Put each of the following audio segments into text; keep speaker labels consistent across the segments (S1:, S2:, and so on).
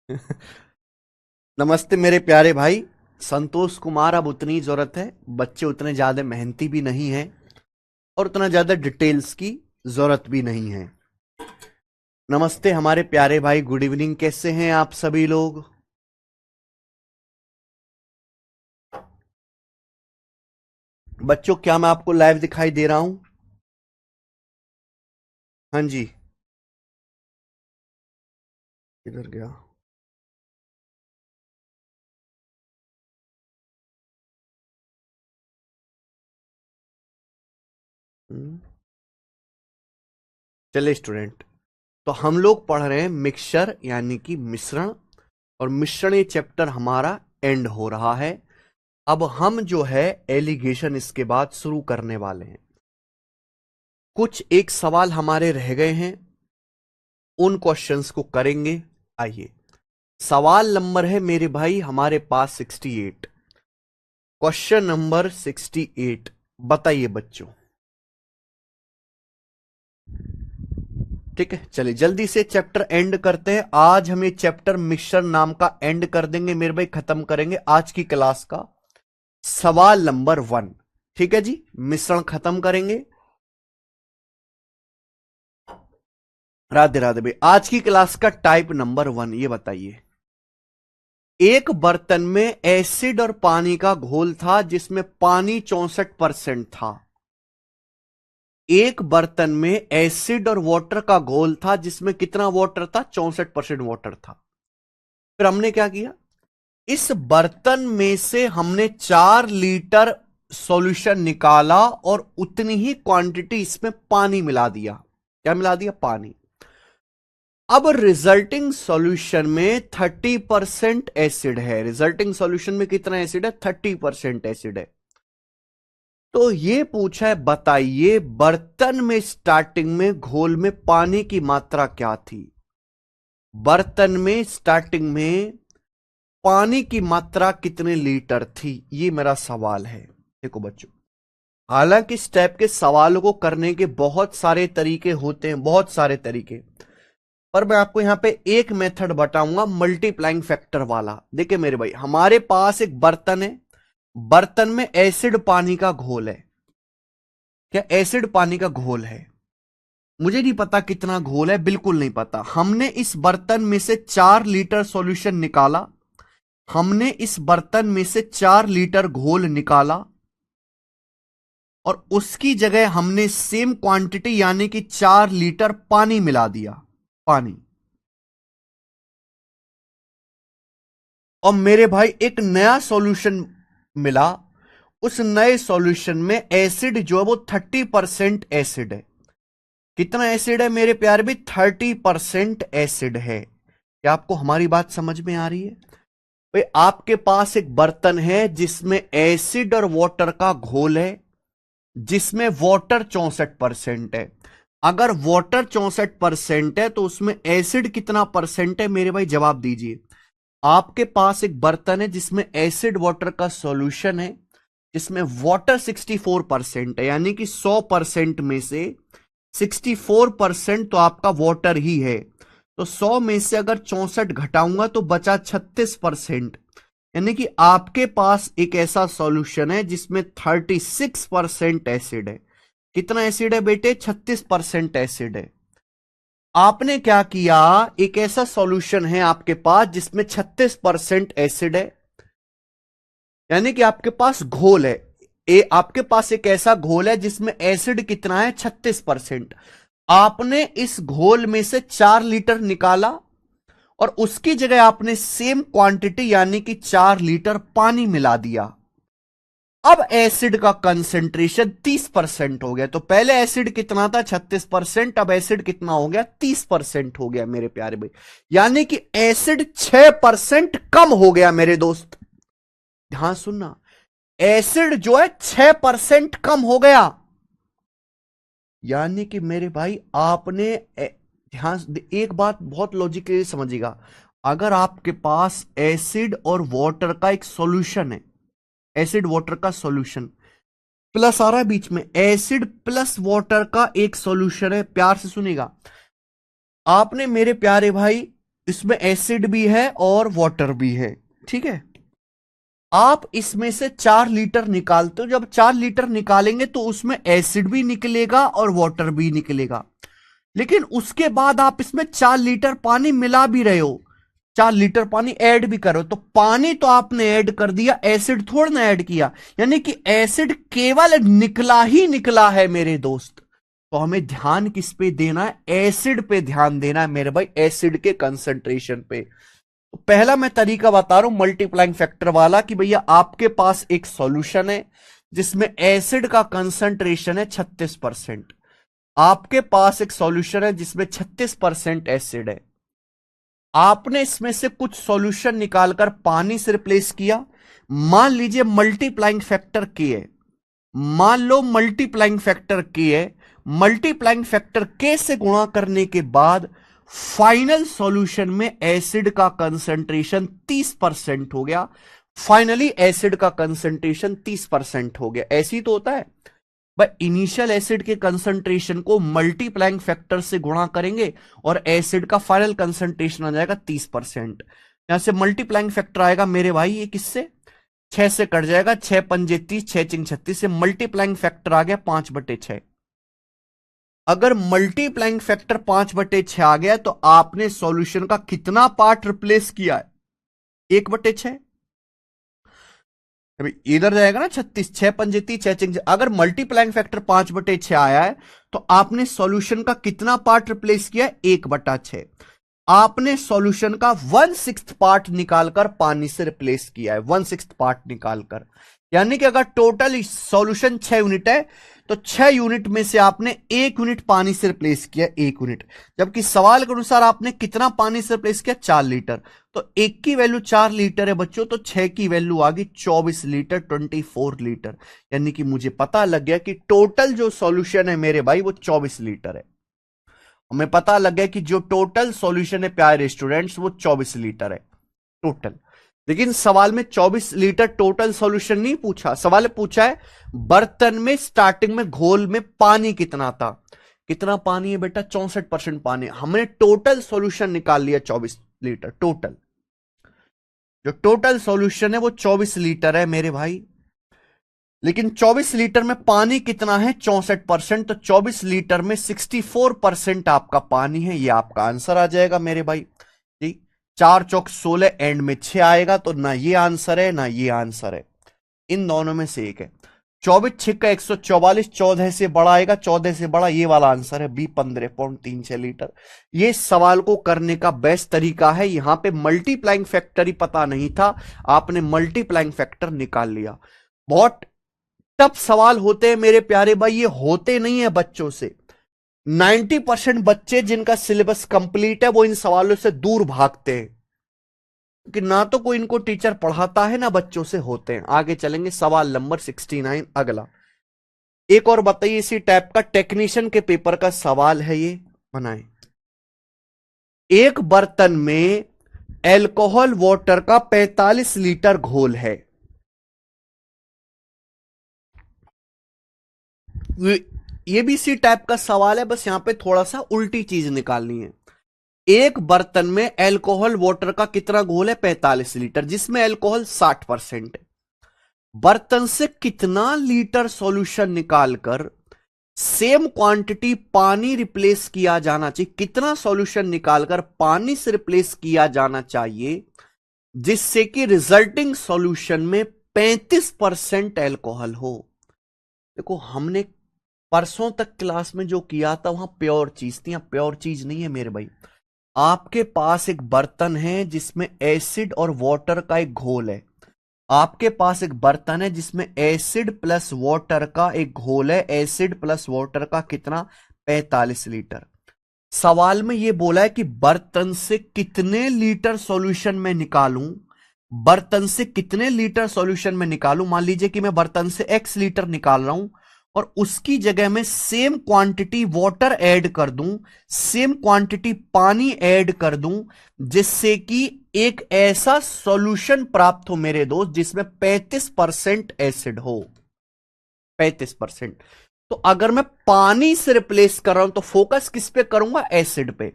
S1: नमस्ते मेरे प्यारे भाई। संतोष कुमार, अब उतनी जरूरत है, बच्चे उतने ज्यादा मेहनती भी नहीं है और उतना ज्यादा डिटेल्स की जरूरत भी नहीं है। नमस्ते हमारे प्यारे भाई, गुड इवनिंग, कैसे हैं आप सभी लोग? बच्चों, क्या मैं आपको लाइव दिखाई दे रहा हूं? हाँ जी। किधर गया? हम्म, चले स्टूडेंट, तो हम लोग पढ़ रहे हैं मिक्सचर यानी कि मिश्रण, और मिश्रण ये चैप्टर हमारा एंड हो रहा है। अब हम जो है एलिगेशन इसके बाद शुरू करने वाले हैं। कुछ एक सवाल हमारे रह गए हैं, उन क्वेश्चंस को करेंगे। आइए, सवाल नंबर है मेरे भाई हमारे पास 68। क्वेश्चन नंबर 68, बताइए बच्चों। ठीक है, चलिए जल्दी से चैप्टर एंड करते हैं। आज हम ये चैप्टर मिक्सचर नाम का एंड कर देंगे मेरे भाई, खत्म करेंगे आज की क्लास का। सवाल नंबर 1, ठीक है जी, मिश्रण खत्म करेंगे। राधे राधे भाई। आज की क्लास का टाइप नंबर 1 ये बताइए। एक बर्तन में एसिड और पानी का घोल था जिसमें पानी 64% था। एक बर्तन में एसिड और वाटर का घोल था जिसमें कितना वाटर था? 64% वाटर था। फिर हमने क्या किया, इस बर्तन में से हमने 4 लीटर सॉल्यूशन निकाला और उतनी ही क्वांटिटी इसमें पानी मिला दिया। क्या मिला दिया? पानी। अब रिजल्टिंग सॉल्यूशन में 30% एसिड है। रिजल्टिंग सॉल्यूशन में कितना एसिड है? 30% एसिड है। तो ये पूछा है, बताइए बर्तन में स्टार्टिंग में घोल में पानी की मात्रा क्या थी? बर्तन में स्टार्टिंग में पानी की मात्रा कितने लीटर थी, ये मेरा सवाल है। देखो बच्चों, हालांकि इस टाइप के सवालों को करने के बहुत सारे तरीके होते हैं, बहुत सारे तरीके, पर मैं आपको यहां पे एक मेथड बताऊंगा, मल्टीप्लाइंग फैक्टर वाला। देखिए मेरे भाई, हमारे पास एक बर्तन है, बर्तन में एसिड पानी का घोल है। क्या एसिड पानी का घोल है? मुझे नहीं पता कितना घोल है, बिल्कुल नहीं पता। हमने इस बर्तन में से 4 लीटर सॉल्यूशन निकाला, हमने इस बर्तन में से 4 लीटर घोल निकाला और उसकी जगह हमने सेम क्वांटिटी यानी कि 4 लीटर पानी मिला दिया। पानी। और मेरे भाई एक नया सॉल्यूशन मिला। उस नए सॉल्यूशन में एसिड जो है वो 30% एसिड है। कितना एसिड है मेरे प्यारे भी? 30% एसिड है। क्या आपको हमारी बात समझ में आ रही है? भाई आपके पास एक बर्तन है जिसमें एसिड और वाटर का घोल है, जिसमें वाटर 64% है। अगर वाटर 64% है तो उसमें एसिड कितना परसेंट है मेरे भाई? जवाब दीजिए। आपके पास एक बर्तन है जिसमें एसिड वाटर का सॉल्यूशन है, जिसमें वाटर 64% है, यानी कि 100% में से 64% तो आपका वाटर ही है। तो 100 में से अगर 64 घटाऊंगा तो बचा 36%। यानी कि आपके पास एक ऐसा सॉल्यूशन है जिसमें 36% एसिड है। कितना एसिड है बेटे? 36% एसिड है। आपने क्या किया, एक ऐसा सॉल्यूशन है आपके पास जिसमें 36% एसिड है, यानी कि आपके पास घोल है। आपके पास एक ऐसा घोल है जिसमें एसिड कितना है? 36%। आपने इस घोल में से 4 लीटर निकाला और उसकी जगह आपने सेम क्वांटिटी यानी कि 4 लीटर पानी मिला दिया। अब एसिड का कंसेंट्रेशन 30% हो गया। तो पहले एसिड कितना था? 36%। अब एसिड कितना हो गया? 30% हो गया मेरे प्यारे भाई। यानी कि एसिड 6% कम हो गया मेरे दोस्त। ध्यान सुनना, एसिड जो है 6% कम हो गया। यानी कि मेरे भाई आपने ध्यान, एक बात बहुत लॉजिकली समझिएगा। अगर आपके पास एसिड और वाटर का एक सॉल्यूशन है, एसिड वाटर का सॉल्यूशन, प्लस आ रहा है बीच में, एसिड प्लस वाटर का एक सॉल्यूशन है, प्यार से सुनिएगा। आपने मेरे प्यारे भाई इसमें एसिड भी है और वाटर भी है, ठीक है। आप इसमें से 4 लीटर निकालते हो, जब 4 लीटर निकालेंगे तो उसमें एसिड भी निकलेगा और वाटर भी निकलेगा। लेकिन उसके बाद आप इसमें 4 लीटर पानी मिला भी रहे हो, 4 लीटर पानी ऐड भी करो, तो पानी तो आपने ऐड कर दिया, एसिड थोड़ा ना ऐड किया। यानी कि एसिड केवल निकला ही निकला है मेरे दोस्त। तो हमें ध्यान किस पे देना है? एसिड पे ध्यान देना है मेरे भाई, एसिड के कंसंट्रेशन पे। तो पहला मैं तरीका बता रहा हूं मल्टीप्लाइंग फैक्टर वाला, कि भैया आपके पास एक सॉल्यूशन है जिसमें एसिड का कंसंट्रेशन है 36%। आपके पास एक सॉल्यूशन है जिसमें 36% एसिड है। आपने इसमें से कुछ सॉल्यूशन निकालकर पानी से रिप्लेस किया। मान लीजिए मल्टीप्लाइंग फैक्टर के है, मान लो मल्टीप्लाइंग फैक्टर के है, मल्टीप्लाइंग फैक्टर के से गुणा करने के बाद फाइनल सॉल्यूशन में एसिड का कंसंट्रेशन 30% हो गया। फाइनली एसिड का कंसंट्रेशन 30% हो गया। ऐसी तो होता है भाई, इनिशियल एसिड के कंसंट्रेशन को मल्टीप्लाइंग फैक्टर से गुणा करेंगे और एसिड का फाइनल कंसंट्रेशन आ जाएगा 30%। यहां से मल्टीप्लाइंग फैक्टर आएगा मेरे भाई, ये किससे? 6 से कट जाएगा, 6 पंजे 30, 6 चिंग 36 से मल्टीप्लाइंग फैक्टर आ गया 5/6। अगर मल्टीप्लाइंग फैक्टर 5/6 आ गया तो आपने सॉल्यूशन का कितना पार्ट रिप्लेस किया है? 1/6। अभी इधर जाएगा ना 36, 6 पंजे 30, 6 चिंग। अगर मल्टीप्लाइंग फैक्टर 5/6 आया है तो आपने सॉल्यूशन का कितना पार्ट रिप्लेस किया है? 1/6। आपने सॉल्यूशन का 1/6 पार्ट निकालकर पानी से रिप्लेस किया है, 1/6 पार्ट निकालकर। यानी कि अगर टोटल सॉल्यूशन 6 यूनिट है तो 6 यूनिट में से आपने 1 यूनिट पानी से रिप्लेस किया, 1 यूनिट। जबकि सवाल के अनुसार आपने कितना पानी से रिप्लेस किया? 4 लीटर। तो 1 की वैल्यू 4 लीटर है बच्चों, तो 6 की वैल्यू आ गई 24 लीटर, 24 लीटर। यानी कि मुझे पता लग गया कि टोटल जो सॉल्यूशन है मेरे भाई वो 24 लीटर है। हमें पता लग गया कि जो टोटल सॉल्यूशन है प्यारे स्टूडेंट्स वो 24 लीटर है टोटल। लेकिन सवाल में 24 लीटर टोटल सॉल्यूशन नहीं पूछा, सवाल पूछा है बर्तन में स्टार्टिंग में घोल में पानी कितना था। कितना पानी है बेटा? 64% पानी। हमने टोटल सॉल्यूशन निकाल लिया 24 लीटर टोटल। जो टोटल सॉल्यूशन है वो 24 लीटर है मेरे भाई। लेकिन 24 लीटर में पानी कितना है? 64%। तो 24 लीटर में 64% आपका पानी है, ये आपका आंसर आ जाएगा मेरे भाई। ठीक, 4 चौक 16, एंड में 6 आएगा, तो ना ये आंसर है ना ये आंसर है, इन दोनों में से एक है। 24 छिक्का 144, 14 से बड़ा आएगा, 14 से बड़ा ये वाला आंसर है बी, 15.36 लीटर। ये सवाल को करने का बेस्ट तरीका है। यहां पे मल्टीप्लाइंग फैक्टर ही पता नहीं था, आपने मल्टीप्लाइंग फैक्टर निकाल लिया। बहुत टफ सवाल होते हैं मेरे प्यारे भाई, ये होते नहीं है बच्चों से। 90% बच्चे जिनका सिलेबस कंप्लीट है वो इन सवालों से दूर भागते हैं, क्योंकि ना तो कोई इनको टीचर पढ़ाता है ना बच्चों से होते हैं। आगे चलेंगे, सवाल नंबर 69 अगला। एक और बताइए, इसी टाइप का टेक्नीशियन के पेपर का सवाल है ये, बनाए। एक बर्तन में एल्कोहल वाटर का 45 लीटर घोल है। ये भी इसी टाइप का सवाल है, बस यहां पे थोड़ा सा उल्टी चीज निकालनी है। एक बर्तन में एल्कोहल वाटर का कितना घोल है? 45 लीटर, जिसमें एल्कोहल 60% है। बर्तन से कितना लीटर सॉल्यूशन निकालकर सेम क्वांटिटी पानी रिप्लेस किया जाना चाहिए? कितना सॉल्यूशन निकालकर पानी से रिप्लेस किया जाना चाहिए जिससे कि रिजल्टिंग सॉल्यूशन में 35% एल्कोहल हो? देखो, हमने परसों तक क्लास में जो किया था वहां प्योर चीज थी, प्योर चीज नहीं है मेरे भाई। आपके पास एक बर्तन है जिसमें एसिड और वाटर का एक घोल है। आपके पास एक बर्तन है जिसमें एसिड प्लस वाटर का एक घोल है। एसिड प्लस वाटर का कितना? 45 लीटर। सवाल में यह बोला है कि बर्तन से कितने लीटर सॉल्यूशन में निकालूं, बर्तन से कितने लीटर सॉल्यूशन में निकालूं। मान लीजिए कि मैं बर्तन से x लीटर निकाल रहा हूं और उसकी जगह में सेम क्वांटिटी वाटर ऐड कर दूं, सेम क्वांटिटी पानी ऐड कर दूं, जिससे कि एक ऐसा सॉल्यूशन प्राप्त हो मेरे दोस्त जिसमें 35% एसिड हो। 35%। तो अगर मैं पानी से रिप्लेस कर रहा हूं तो फोकस किस पे करूंगा? एसिड पे।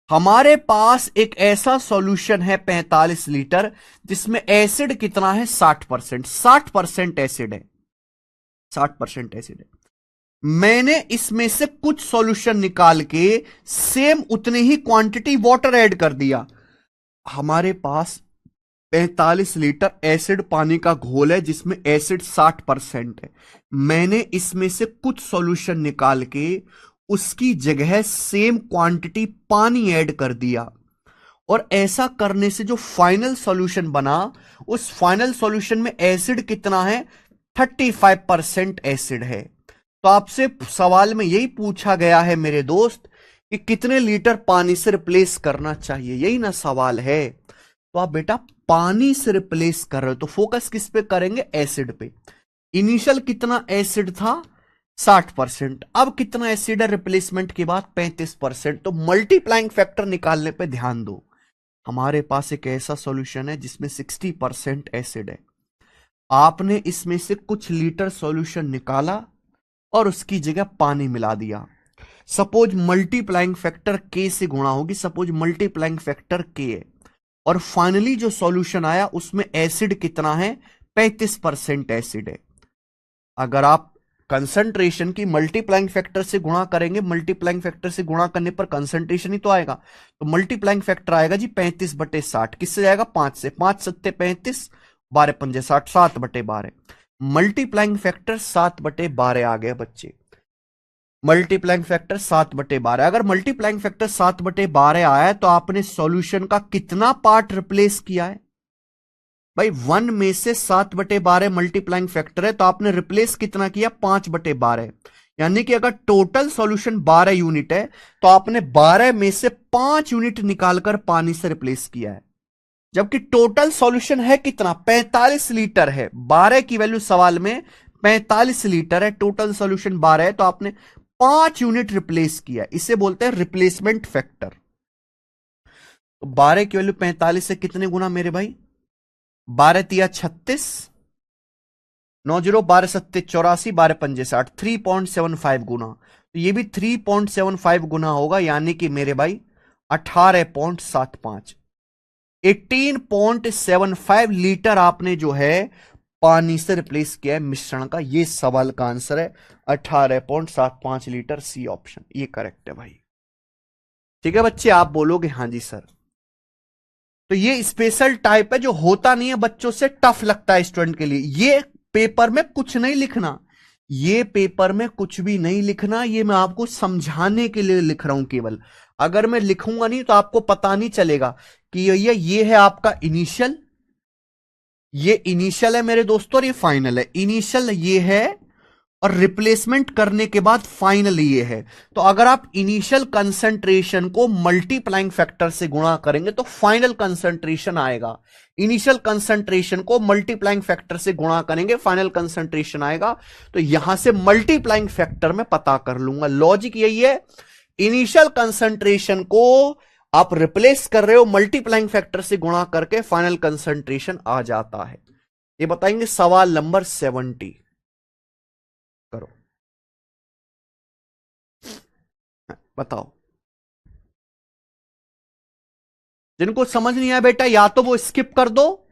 S1: हमारे पास एक ऐसा सॉल्यूशन है 45 लीटर जिसमें एसिड कितना है 60%। 60% एसिड है, 60% एसिड है। मैंने इसमें से कुछ सॉल्यूशन निकाल के सेम उतनी ही क्वांटिटी वाटर ऐड कर दिया। हमारे पास 45 लीटर एसिड पानी का घोल है जिसमें एसिड 60% है। मैंने इसमें से कुछ सॉल्यूशन निकाल के उसकी जगह सेम क्वांटिटी पानी ऐड कर दिया, और ऐसा करने से जो फाइनल सॉल्यूशन बना, उस फाइनल सॉल्यूशन में एसिड कितना है 35% एसिड है। तो आपसे सवाल में यही पूछा गया है मेरे दोस्त कि कितने लीटर पानी से रिप्लेस करना चाहिए, यही ना सवाल है। तो आप बेटा पानी से रिप्लेस कर रहे हो तो फोकस किस पे करेंगे, एसिड पे। इनिशियल कितना एसिड था 60%, अब कितना एसिड है रिप्लेसमेंट के बाद 35%। तो मल्टीप्लाइंग फैक्टर निकालने पे ध्यान दो। हमारे पास एक ऐसा सॉल्यूशन है जिसमें 60% एसिड है। आपने इसमें से कुछ लीटर सॉल्यूशन निकाला और उसकी जगह पानी मिला दिया। सपोज मल्टीप्लाइंग फैक्टर के से गुणा होगी, सपोज मल्टीप्लाइंग फैक्टर के है, और फाइनली जो सॉल्यूशन आया उसमें एसिड कितना है 35% एसिड है। अगर आप कंसंट्रेशन की मल्टीप्लाइंग फैक्टर से गुणा करेंगे, मल्टीप्लाइंग फैक्टर से गुणा करने पर कंसंट्रेशन ही तो आएगा, तो मल्टीप्लाइंग फैक्टर आएगा जी 35/60। किससे जाएगा 5 से, 5 सत्ते 35, 12 पंजे 60, 7/12। मल्टीप्लाइंग फैक्टर 7/12 आ गया बच्चे। Multiplying factor 7/12। अगर मल्टीप्लाइंग फैक्टर 7/12 आया है तो आपने सॉल्यूशन का कितना पार्ट रिप्लेस किया है भाई, 1 में से 7/12 मल्टीप्लाइंग फैक्टर है तो आपने रिप्लेस कितना किया 5/12। यानी कि अगर टोटल सॉल्यूशन 12 यूनिट है तो आपने 12 में से 5 यूनिट निकालकर पानी से रिप्लेस किया है। जबकि टोटल सॉल्यूशन है कितना 45 लीटर है, 12 की वैल्यू सवाल में 45 लीटर है, टोटल सॉल्यूशन 12 है, तो आपने 5 यूनिट रिप्लेस किया। इसे बोलते हैं रिप्लेसमेंट फैक्टर। तो 12 की वैल्यू 45 से कितने गुना मेरे भाई, 12 तिया 36, 9 0 12 सत्ते 84, 12 पंजे 60, 3.75 गुना। तो ये भी 3.75 गुना होगा, यानी कि मेरे भाई 18.75, 18.75 लीटर आपने जो है पानी से रिप्लेस किया है मिश्रण का। ये सवाल का आंसर है 18.75 लीटर, सी ऑप्शन, ये करेक्ट है भाई। ठीक है बच्चे, आप बोलोगे हाँ जी सर। तो ये स्पेशल टाइप है जो होता नहीं है, बच्चों से टफ लगता है स्टूडेंट के लिए। ये पेपर में कुछ नहीं लिखना, ये पेपर में कुछ भी नहीं लिखना, ये मैं आपको समझाने के लिए लिख रहा हूं केवल। अगर मैं लिखूंगा नहीं तो आपको पता नहीं चलेगा कि ये है आपका इनिशियल, ये इनिशियल है मेरे दोस्तों, और ये फाइनल है। इनिशियल ये है और रिप्लेसमेंट करने के बाद फाइनल ये है। तो अगर आप इनिशियल कंसंट्रेशन को मल्टीप्लाइंग फैक्टर से गुणा करेंगे तो फाइनल कंसंट्रेशन आएगा। इनिशियल कंसंट्रेशन को मल्टीप्लाइंग फैक्टर से गुणा करेंगे, फाइनल कंसंट्रेशन आएगा। तो यहां से मल्टीप्लाइंग फैक्टर में पता कर लूंगा। लॉजिक यही है, इनिशियल कंसंट्रेशन को आप रिप्लेस कर रहे हो, मल्टीप्लाइंग फैक्टर से गुणा करके फाइनल कंसंट्रेशन आ जाता है। ये बताएंगे सवाल नंबर 70 करो, बताओ। जिनको समझ नहीं आया बेटा या तो वो स्किप कर दो,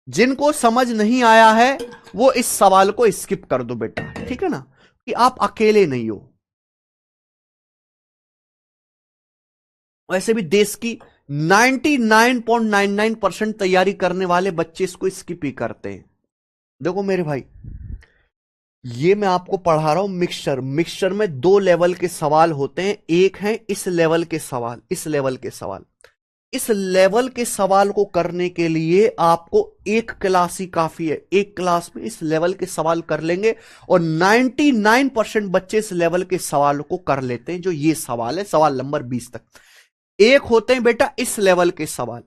S1: जिनको समझ नहीं आया है वो इस सवाल को स्किप कर दो बेटा, ठीक है ना, कि आप अकेले नहीं हो। वैसे भी देश की 99.99% तैयारी करने वाले बच्चे इसको स्किप ही करते हैं। देखो मेरे भाई, ये मैं आपको पढ़ा रहा हूं मिक्सचर। मिक्सचर में 2 लेवल के सवाल होते हैं, एक है इस लेवल के सवाल, इस लेवल के सवाल। इस लेवल के सवाल को करने के लिए आपको एक क्लास ही काफी है। एक क्लास में इस लेवल के सवाल कर लेंगे, और 99% बच्चे इस लेवल के सवाल को कर लेते हैं। जो ये सवाल है, सवाल नंबर 20 तक। एक होते हैं बेटा इस लेवल के सवाल।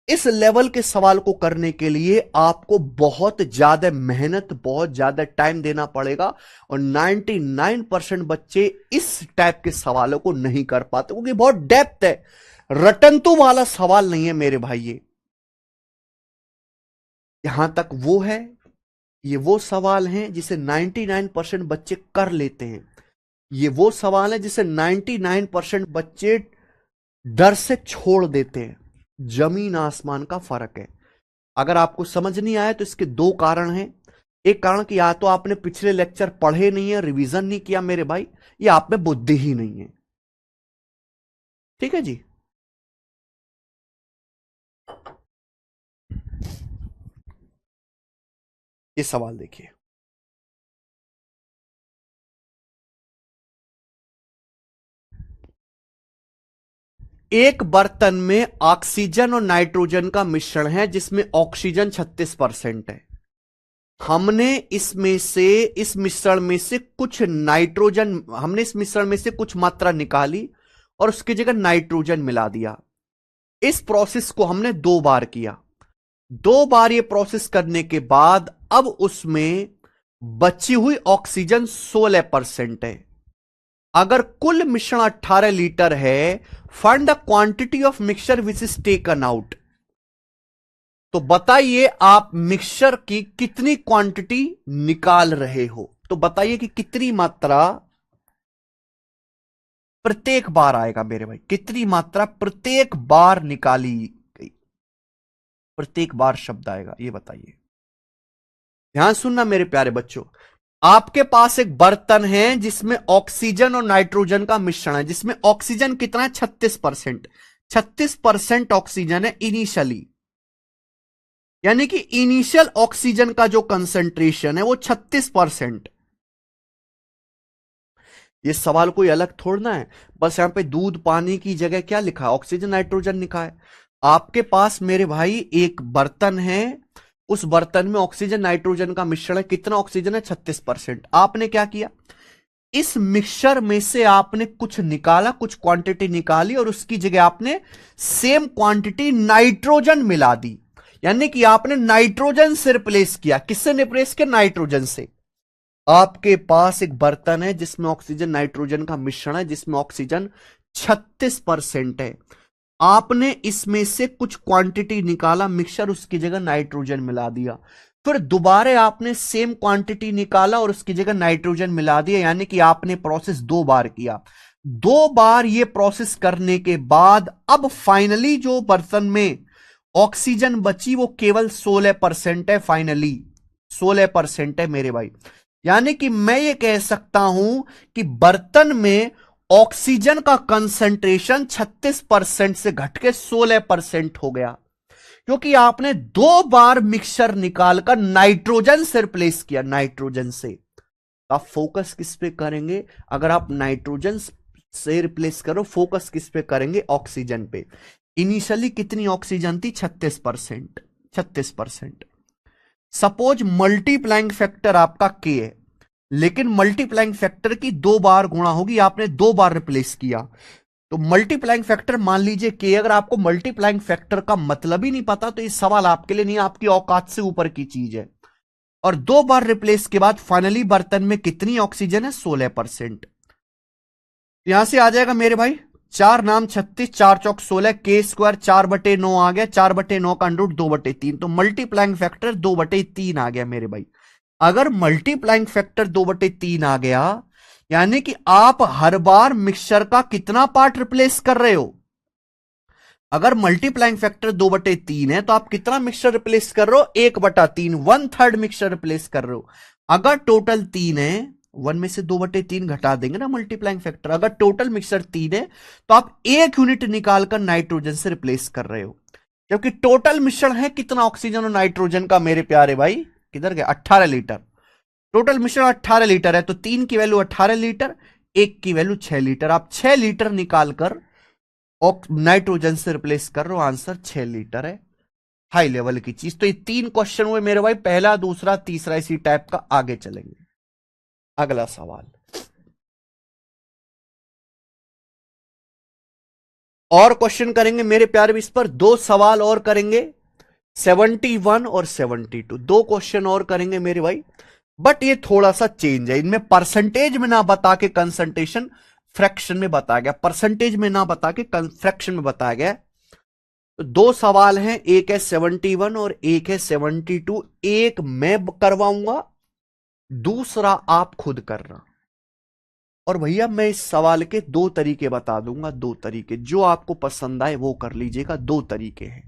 S1: इस लेवल के सवाल को करने के लिए आपको बहुत ज्यादा मेहनत, बहुत ज्यादा टाइम देना पड़ेगा, और 99% बच्चे इस टाइप के सवालों को नहीं कर पाते, क्योंकि बहुत डेप्थ है, रटंतु वाला सवाल नहीं है मेरे भाई। ये यहां तक वो है, ये वो सवाल हैं जिसे 99% बच्चे कर लेते हैं। ये वो सवाल है जिसे 99% बच्चे डर से छोड़ देते हैं। जमीन आसमान का फर्क है। अगर आपको समझ नहीं आया तो इसके दो कारण हैं। एक कारण कि या तो आपने पिछले लेक्चर पढ़े नहीं है, रिवीजन नहीं किया मेरे भाई, या आप में बुद्धि ही नहीं है। ठीक है जी। ये सवाल देखिए, एक बर्तन में ऑक्सीजन और नाइट्रोजन का मिश्रण है जिसमें ऑक्सीजन 36% है। हमने इसमें से इस मिश्रण में से कुछ नाइट्रोजन हमने इस मिश्रण में से कुछ मात्रा निकाली और उसकी जगह नाइट्रोजन मिला दिया। इस प्रोसेस को हमने 2 बार किया। 2 बार ये प्रोसेस करने के बाद अब उसमें बची हुई ऑक्सीजन 16% है। अगर कुल मिश्रण 18 लीटर है, find the quantity of mixture which is taken out. तो बताइए आप मिक्सचर की कितनी क्वांटिटी निकाल रहे हो। तो बताइए कि कितनी मात्रा प्रत्येक बार आएगा मेरे भाई, कितनी मात्रा प्रत्येक बार निकाली गई, प्रत्येक बार शब्द आएगा, ये बताइए। ध्यान सुनना मेरे प्यारे बच्चों, आपके पास एक बर्तन है जिसमें ऑक्सीजन और नाइट्रोजन का मिश्रण है, जिसमें ऑक्सीजन कितना है 36%। 36% ऑक्सीजन है इनिशियली, यानी कि इनिशियल ऑक्सीजन का जो कंसंट्रेशन है वो 36%। ये सवाल कोई अलग थोड़ना है, बस यहां पे दूध पानी की जगह क्या लिखा है, ऑक्सीजन नाइट्रोजन लिखा है। आपके पास मेरे भाई एक बर्तन है, उस बर्तन में ऑक्सीजन नाइट्रोजन का मिश्रण है। कितना ऑक्सीजन है 36%। आपने क्या किया, इस मिक्सचर में से आपने कुछ निकाला, कुछ क्वांटिटी निकाली और उसकी जगह आपने सेम क्वांटिटी नाइट्रोजन मिला दी। यानी कि आपने नाइट्रोजन से रिप्लेस किया। किससे रिप्लेस किया, नाइट्रोजन से। आपके पास एक बर्तन है जिसमें ऑक्सीजन नाइट्रोजन का मिश्रण है, जिसमें ऑक्सीजन 36% है। आपने इसमें से कुछ क्वांटिटी निकाला मिक्सचर, उसकी जगह नाइट्रोजन मिला दिया। फिर दोबारा आपने सेम क्वांटिटी निकाला और उसकी जगह नाइट्रोजन मिला दिया, यानी कि आपने प्रोसेस 2 बार किया। 2 बार ये प्रोसेस करने के बाद अब फाइनली जो बर्तन में ऑक्सीजन बची वो केवल 16% है। फाइनली 16% है मेरे भाई। यानी कि मैं ये कह सकता हूं कि बर्तन में ऑक्सीजन का कंसंट्रेशन 36% से घटके 16% हो गया, क्योंकि आपने 2 बार मिक्सचर निकालकर नाइट्रोजन से रिप्लेस किया, नाइट्रोजन से। आप फोकस किस पे करेंगे, अगर आप नाइट्रोजन से रिप्लेस करो, फोकस किस पे करेंगे, ऑक्सीजन पे। इनिशियली कितनी ऑक्सीजन थी, 36%। 36%। सपोज मल्टीप्लाइंग फैक्टर आपका के है, लेकिन मल्टीप्लाइंग फैक्टर की 2 बार गुणा होगी, आपने 2 बार रिप्लेस किया। तो मल्टीप्लाइंग फैक्टर मान लीजिए कि अगर आपको मल्टीप्लाइंग फैक्टर का मतलब ही नहीं पता तो ये सवाल आपके लिए नहीं, आपकी औकात से ऊपर की चीज है। और 2 बार रिप्लेस के बाद फाइनली बर्तन में कितनी ऑक्सीजन है, 16%। यहां से आ जाएगा मेरे भाई 4 नाम 36, 4 चौक 16, के स्क्वायर 4/9 आ गया। 4/9 का अंडर रूट 2/3, तो मल्टीप्लाइंग फैक्टर 2/3 आ गया मेरे भाई। अगर मल्टीप्लाइंग फैक्टर 2/3 आ गया, यानी कि आप हर बार मिक्सचर का कितना पार्ट रिप्लेस कर रहे हो। अगर मल्टीप्लाइंग फैक्टर 2/3 है तो आप कितना मिक्सचर रिप्लेस कर रहे हो, 1/3, 1/3 मिक्सचर रिप्लेस कर रहे हो। अगर टोटल 3 है, 1 में से 2/3 घटा देंगे ना मल्टीप्लाइंग फैक्टर। अगर टोटल मिक्सचर 3 है तो आप 1 यूनिट निकालकर नाइट्रोजन से रिप्लेस कर रहे हो, क्योंकि टोटल मिश्रण है कितना, ऑक्सीजन और नाइट्रोजन का मेरे प्यारे भाई, किधर गया, 18 लीटर। टोटल मिश्रण 18 लीटर है, तो 3 की वैल्यू 18 लीटर, 1 की वैल्यू 6 लीटर। आप 6 लीटर निकालकर नाइट्रोजन से रिप्लेस कर रहे हो, आंसर 6 लीटर है। हाई लेवल की चीज। तो ये 3 क्वेश्चन हुए मेरे भाई, पहला दूसरा तीसरा इसी टाइप का। आगे चलेंगे, अगला सवाल। और क्वेश्चन करेंगे मेरे प्यारे, इस पर 2 सवाल और करेंगे, 71 और 72, 2 क्वेश्चन और करेंगे मेरे भाई। बट ये थोड़ा सा चेंज है, इनमें परसेंटेज में ना बता के कंसंट्रेशन फ्रैक्शन में बताया गया, परसेंटेज में ना बता के फ्रैक्शन में बताया गया। तो 2 सवाल हैं, एक है 71 और एक है 72। एक मैं करवाऊंगा, दूसरा आप खुद करना। और भैया मैं इस सवाल के दो तरीके बता दूंगा, दो तरीके, जो आपको पसंद आए वो कर लीजिएगा। दो तरीके हैं,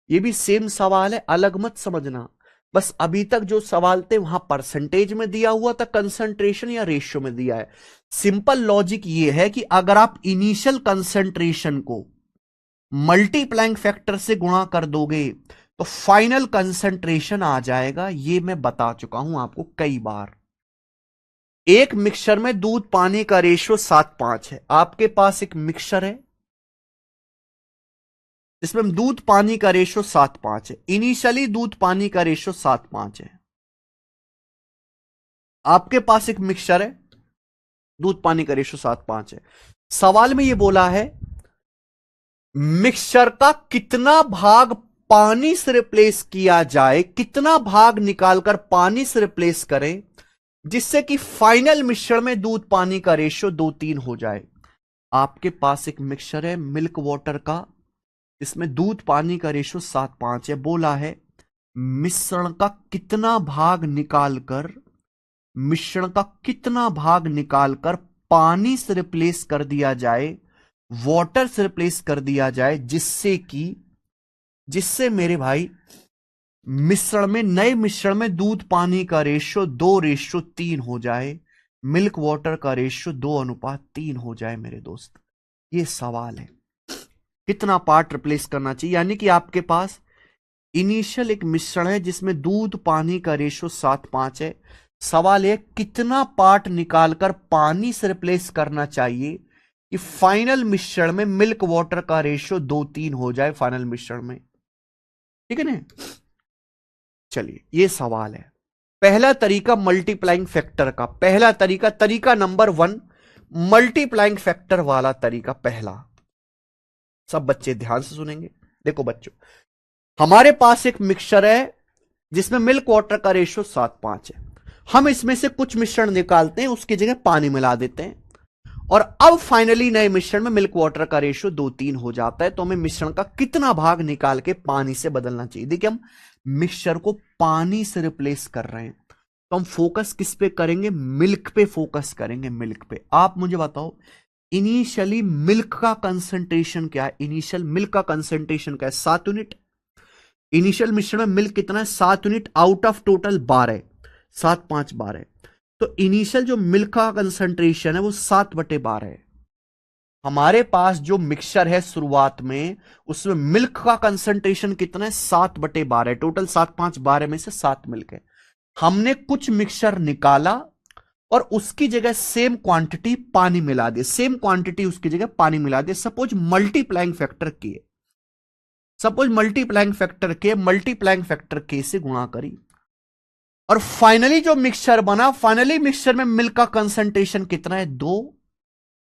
S1: ये भी सेम सवाल है, अलग मत समझना। बस अभी तक जो सवाल थे वहां परसेंटेज में दिया हुआ था, कंसंट्रेशन या रेशियो में दिया है। सिंपल लॉजिक ये है कि अगर आप इनिशियल कंसंट्रेशन को मल्टीप्लाइंग फैक्टर से गुणा कर दोगे तो फाइनल कंसंट्रेशन आ जाएगा। ये मैं बता चुका हूं आपको कई बार। एक मिक्सचर में दूध पानी का रेशियो 7:5 है। आपके पास एक मिक्सचर है जिसमें दूध पानी का रेशियो 7:5 है। इनिशियली दूध पानी का रेशियो 7:5 है। आपके पास एक मिक्सचर है, दूध पानी का रेशियो 7:5 है। सवाल में यह बोला है मिक्सचर का कितना भाग पानी से रिप्लेस किया जाए, कितना भाग निकालकर पानी से रिप्लेस करें जिससे कि फाइनल मिश्रण में दूध पानी का रेशियो 2:3 हो जाए। आपके पास एक मिक्सचर है मिल्क वाटर का, इसमें दूध पानी का रेशियो 7:5 है। बोला है मिश्रण का कितना भाग निकालकर, मिश्रण का कितना भाग निकालकर पानी से रिप्लेस कर दिया जाए, वाटर से रिप्लेस कर दिया जाए, जिससे मेरे भाई मिश्रण में, नए मिश्रण में दूध पानी का रेशियो 2:3 हो जाए, मिल्क वाटर का रेशियो 2:3 हो जाए। मेरे दोस्त, ये सवाल है कितना पार्ट रिप्लेस करना चाहिए। यानी कि आपके पास इनिशियल एक मिश्रण है जिसमें दूध पानी का रेशियो 7:5 है। सवाल है कितना पार्ट निकालकर पानी से रिप्लेस करना चाहिए कि फाइनल मिश्रण में मिल्क वाटर का रेशियो 2:3 हो जाए फाइनल मिश्रण में। ठीक है ना? चलिए, ये सवाल है। पहला तरीका मल्टीप्लाइंग फैक्टर का, पहला तरीका, तरीका नंबर 1, मल्टीप्लाइंग फैक्टर वाला तरीका पहला। सब बच्चे ध्यान से सुनेंगे। देखो बच्चों, हमारे पास एक मिक्सचर है जिसमें मिल्क वाटर का रेशियो 7:5 है। हम इसमें से कुछ मिश्रण निकालते हैं, उसकी जगह पानी मिला देते हैं, और अब फाइनली नए मिश्रण में मिल्क वाटर का रेशियो 2:3 हो जाता है। तो हमें मिश्रण का कितना भाग निकाल के पानी से बदलना चाहिए। देखिए, हम मिक्सचर को पानी से रिप्लेस कर रहे हैं, तो हम फोकस किस पे करेंगे? मिल्क पे फोकस करेंगे, मिल्क पे। आप मुझे बताओ, इनिशियली मिल्क का कंसंट्रेशन क्या है? इनिशियल मिल्क का कंसंट्रेशन क्या है? 7 यूनिट। इनिशियल मिश्रण में मिल्क कितना है? 7 यूनिट आउट ऑफ टोटल 12, 7:5 12। तो इनिशियल जो मिल्क का कंसंट्रेशन है वो 7/12 है। हमारे पास जो मिक्सचर है शुरुआत में, उसमें मिल्क का कंसंट्रेशन कितना है? 7/12। टोटल 7:5 12 में से 7 मिल्क है। हमने कुछ मिक्सचर निकाला और उसकी जगह सेम क्वांटिटी पानी मिला दिया, सेम क्वांटिटी उसकी जगह पानी मिला दिया। सपोज मल्टीप्लाइंग फैक्टर के, सपोज मल्टीप्लाइंग फैक्टर के, मल्टीप्लाइंग फैक्टर के से गुणा करी, और फाइनली जो मिक्सचर बना, फाइनली मिक्सचर में मिल्क का कंसंट्रेशन कितना है?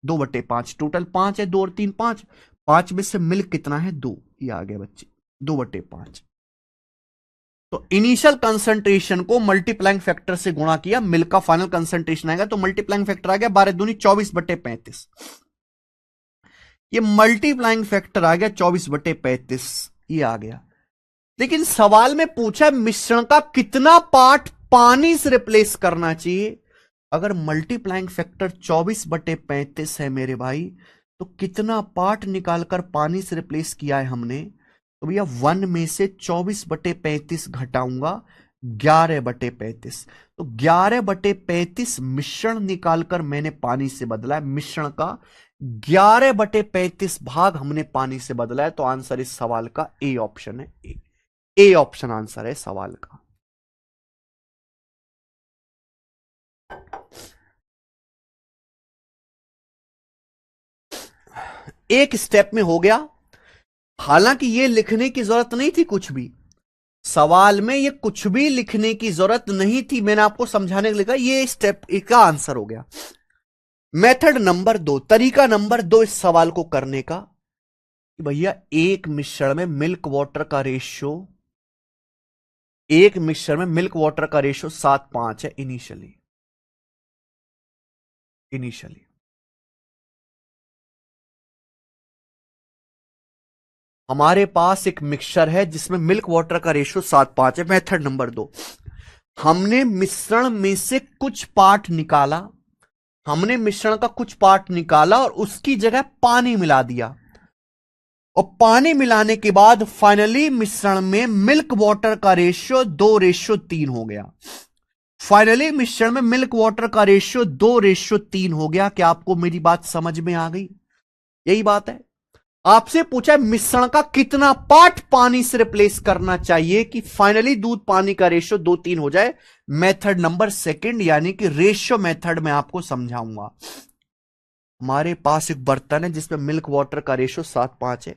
S1: 2/5। टोटल 5 है, 2 और 3 5, 5 में से मिल्क कितना है? 2। ये आ गया बच्चे, 2/5। तो इनिशियल कंसंट्रेशन को मल्टीप्लाइंग फैक्टर से गुणा किया, मिल्क का फाइनल कंसंट्रेशन आएगा, तो मल्टीप्लाइंग फैक्टर आ गया 12 दूनी 24/35। ये मल्टीप्लाइंग फैक्टर आ गया 24/35, ये आ गया। लेकिन सवाल में पूछा मिश्रण का कितना पार्ट पानी से रिप्लेस करना चाहिए। अगर मल्टीप्लाइंग फैक्टर 24/35 है मेरे भाई, तो कितना पार्ट निकालकर पानी से रिप्लेस किया है हमने? तो भैया 1 में से 24/35 घटाऊंगा 11/35। तो 11/35 मिश्रण निकालकर मैंने पानी से बदला है। मिश्रण का 11/35 भाग हमने पानी से बदला है। तो आंसर इस सवाल का ए ऑप्शन है। ए ऑप्शन आंसर है सवाल का। एक स्टेप में हो गया। हालांकि यह लिखने की जरूरत नहीं थी, कुछ भी सवाल में ये कुछ भी लिखने की जरूरत नहीं थी। मैंने आपको समझाने के लिए कहा, ये स्टेप का आंसर हो गया। मेथड नंबर 2, तरीका नंबर 2 इस सवाल को करने का, भैया एक मिश्रण में मिल्क वाटर का रेशियो, एक मिक्सचर में मिल्क वाटर का रेशियो 7:5 है इनिशियली। हमारे पास एक मिक्सचर है जिसमें मिल्क वाटर का रेशियो 7:5 है। मेथड नंबर 2, हमने मिश्रण में से कुछ पार्ट निकाला हमने मिश्रण का कुछ पार्ट निकाला और उसकी जगह पानी मिला दिया, और पानी मिलाने के बाद फाइनली मिश्रण में मिल्क वाटर का रेशियो 2:3 हो गया। फाइनली मिश्रण में मिल्क वाटर का रेशियो 2:3 हो गया। क्या आपको मेरी बात समझ में आ गई? यही बात है। आपसे पूछा मिश्रण का कितना पार्ट पानी से रिप्लेस करना चाहिए कि फाइनली दूध पानी का रेशियो 2:3 हो जाए। मेथड नंबर सेकंड यानी कि रेशियो मेथड में आपको समझाऊंगा। हमारे पास एक बर्तन है जिसमें मिल्क वाटर का रेशियो 7:5 है।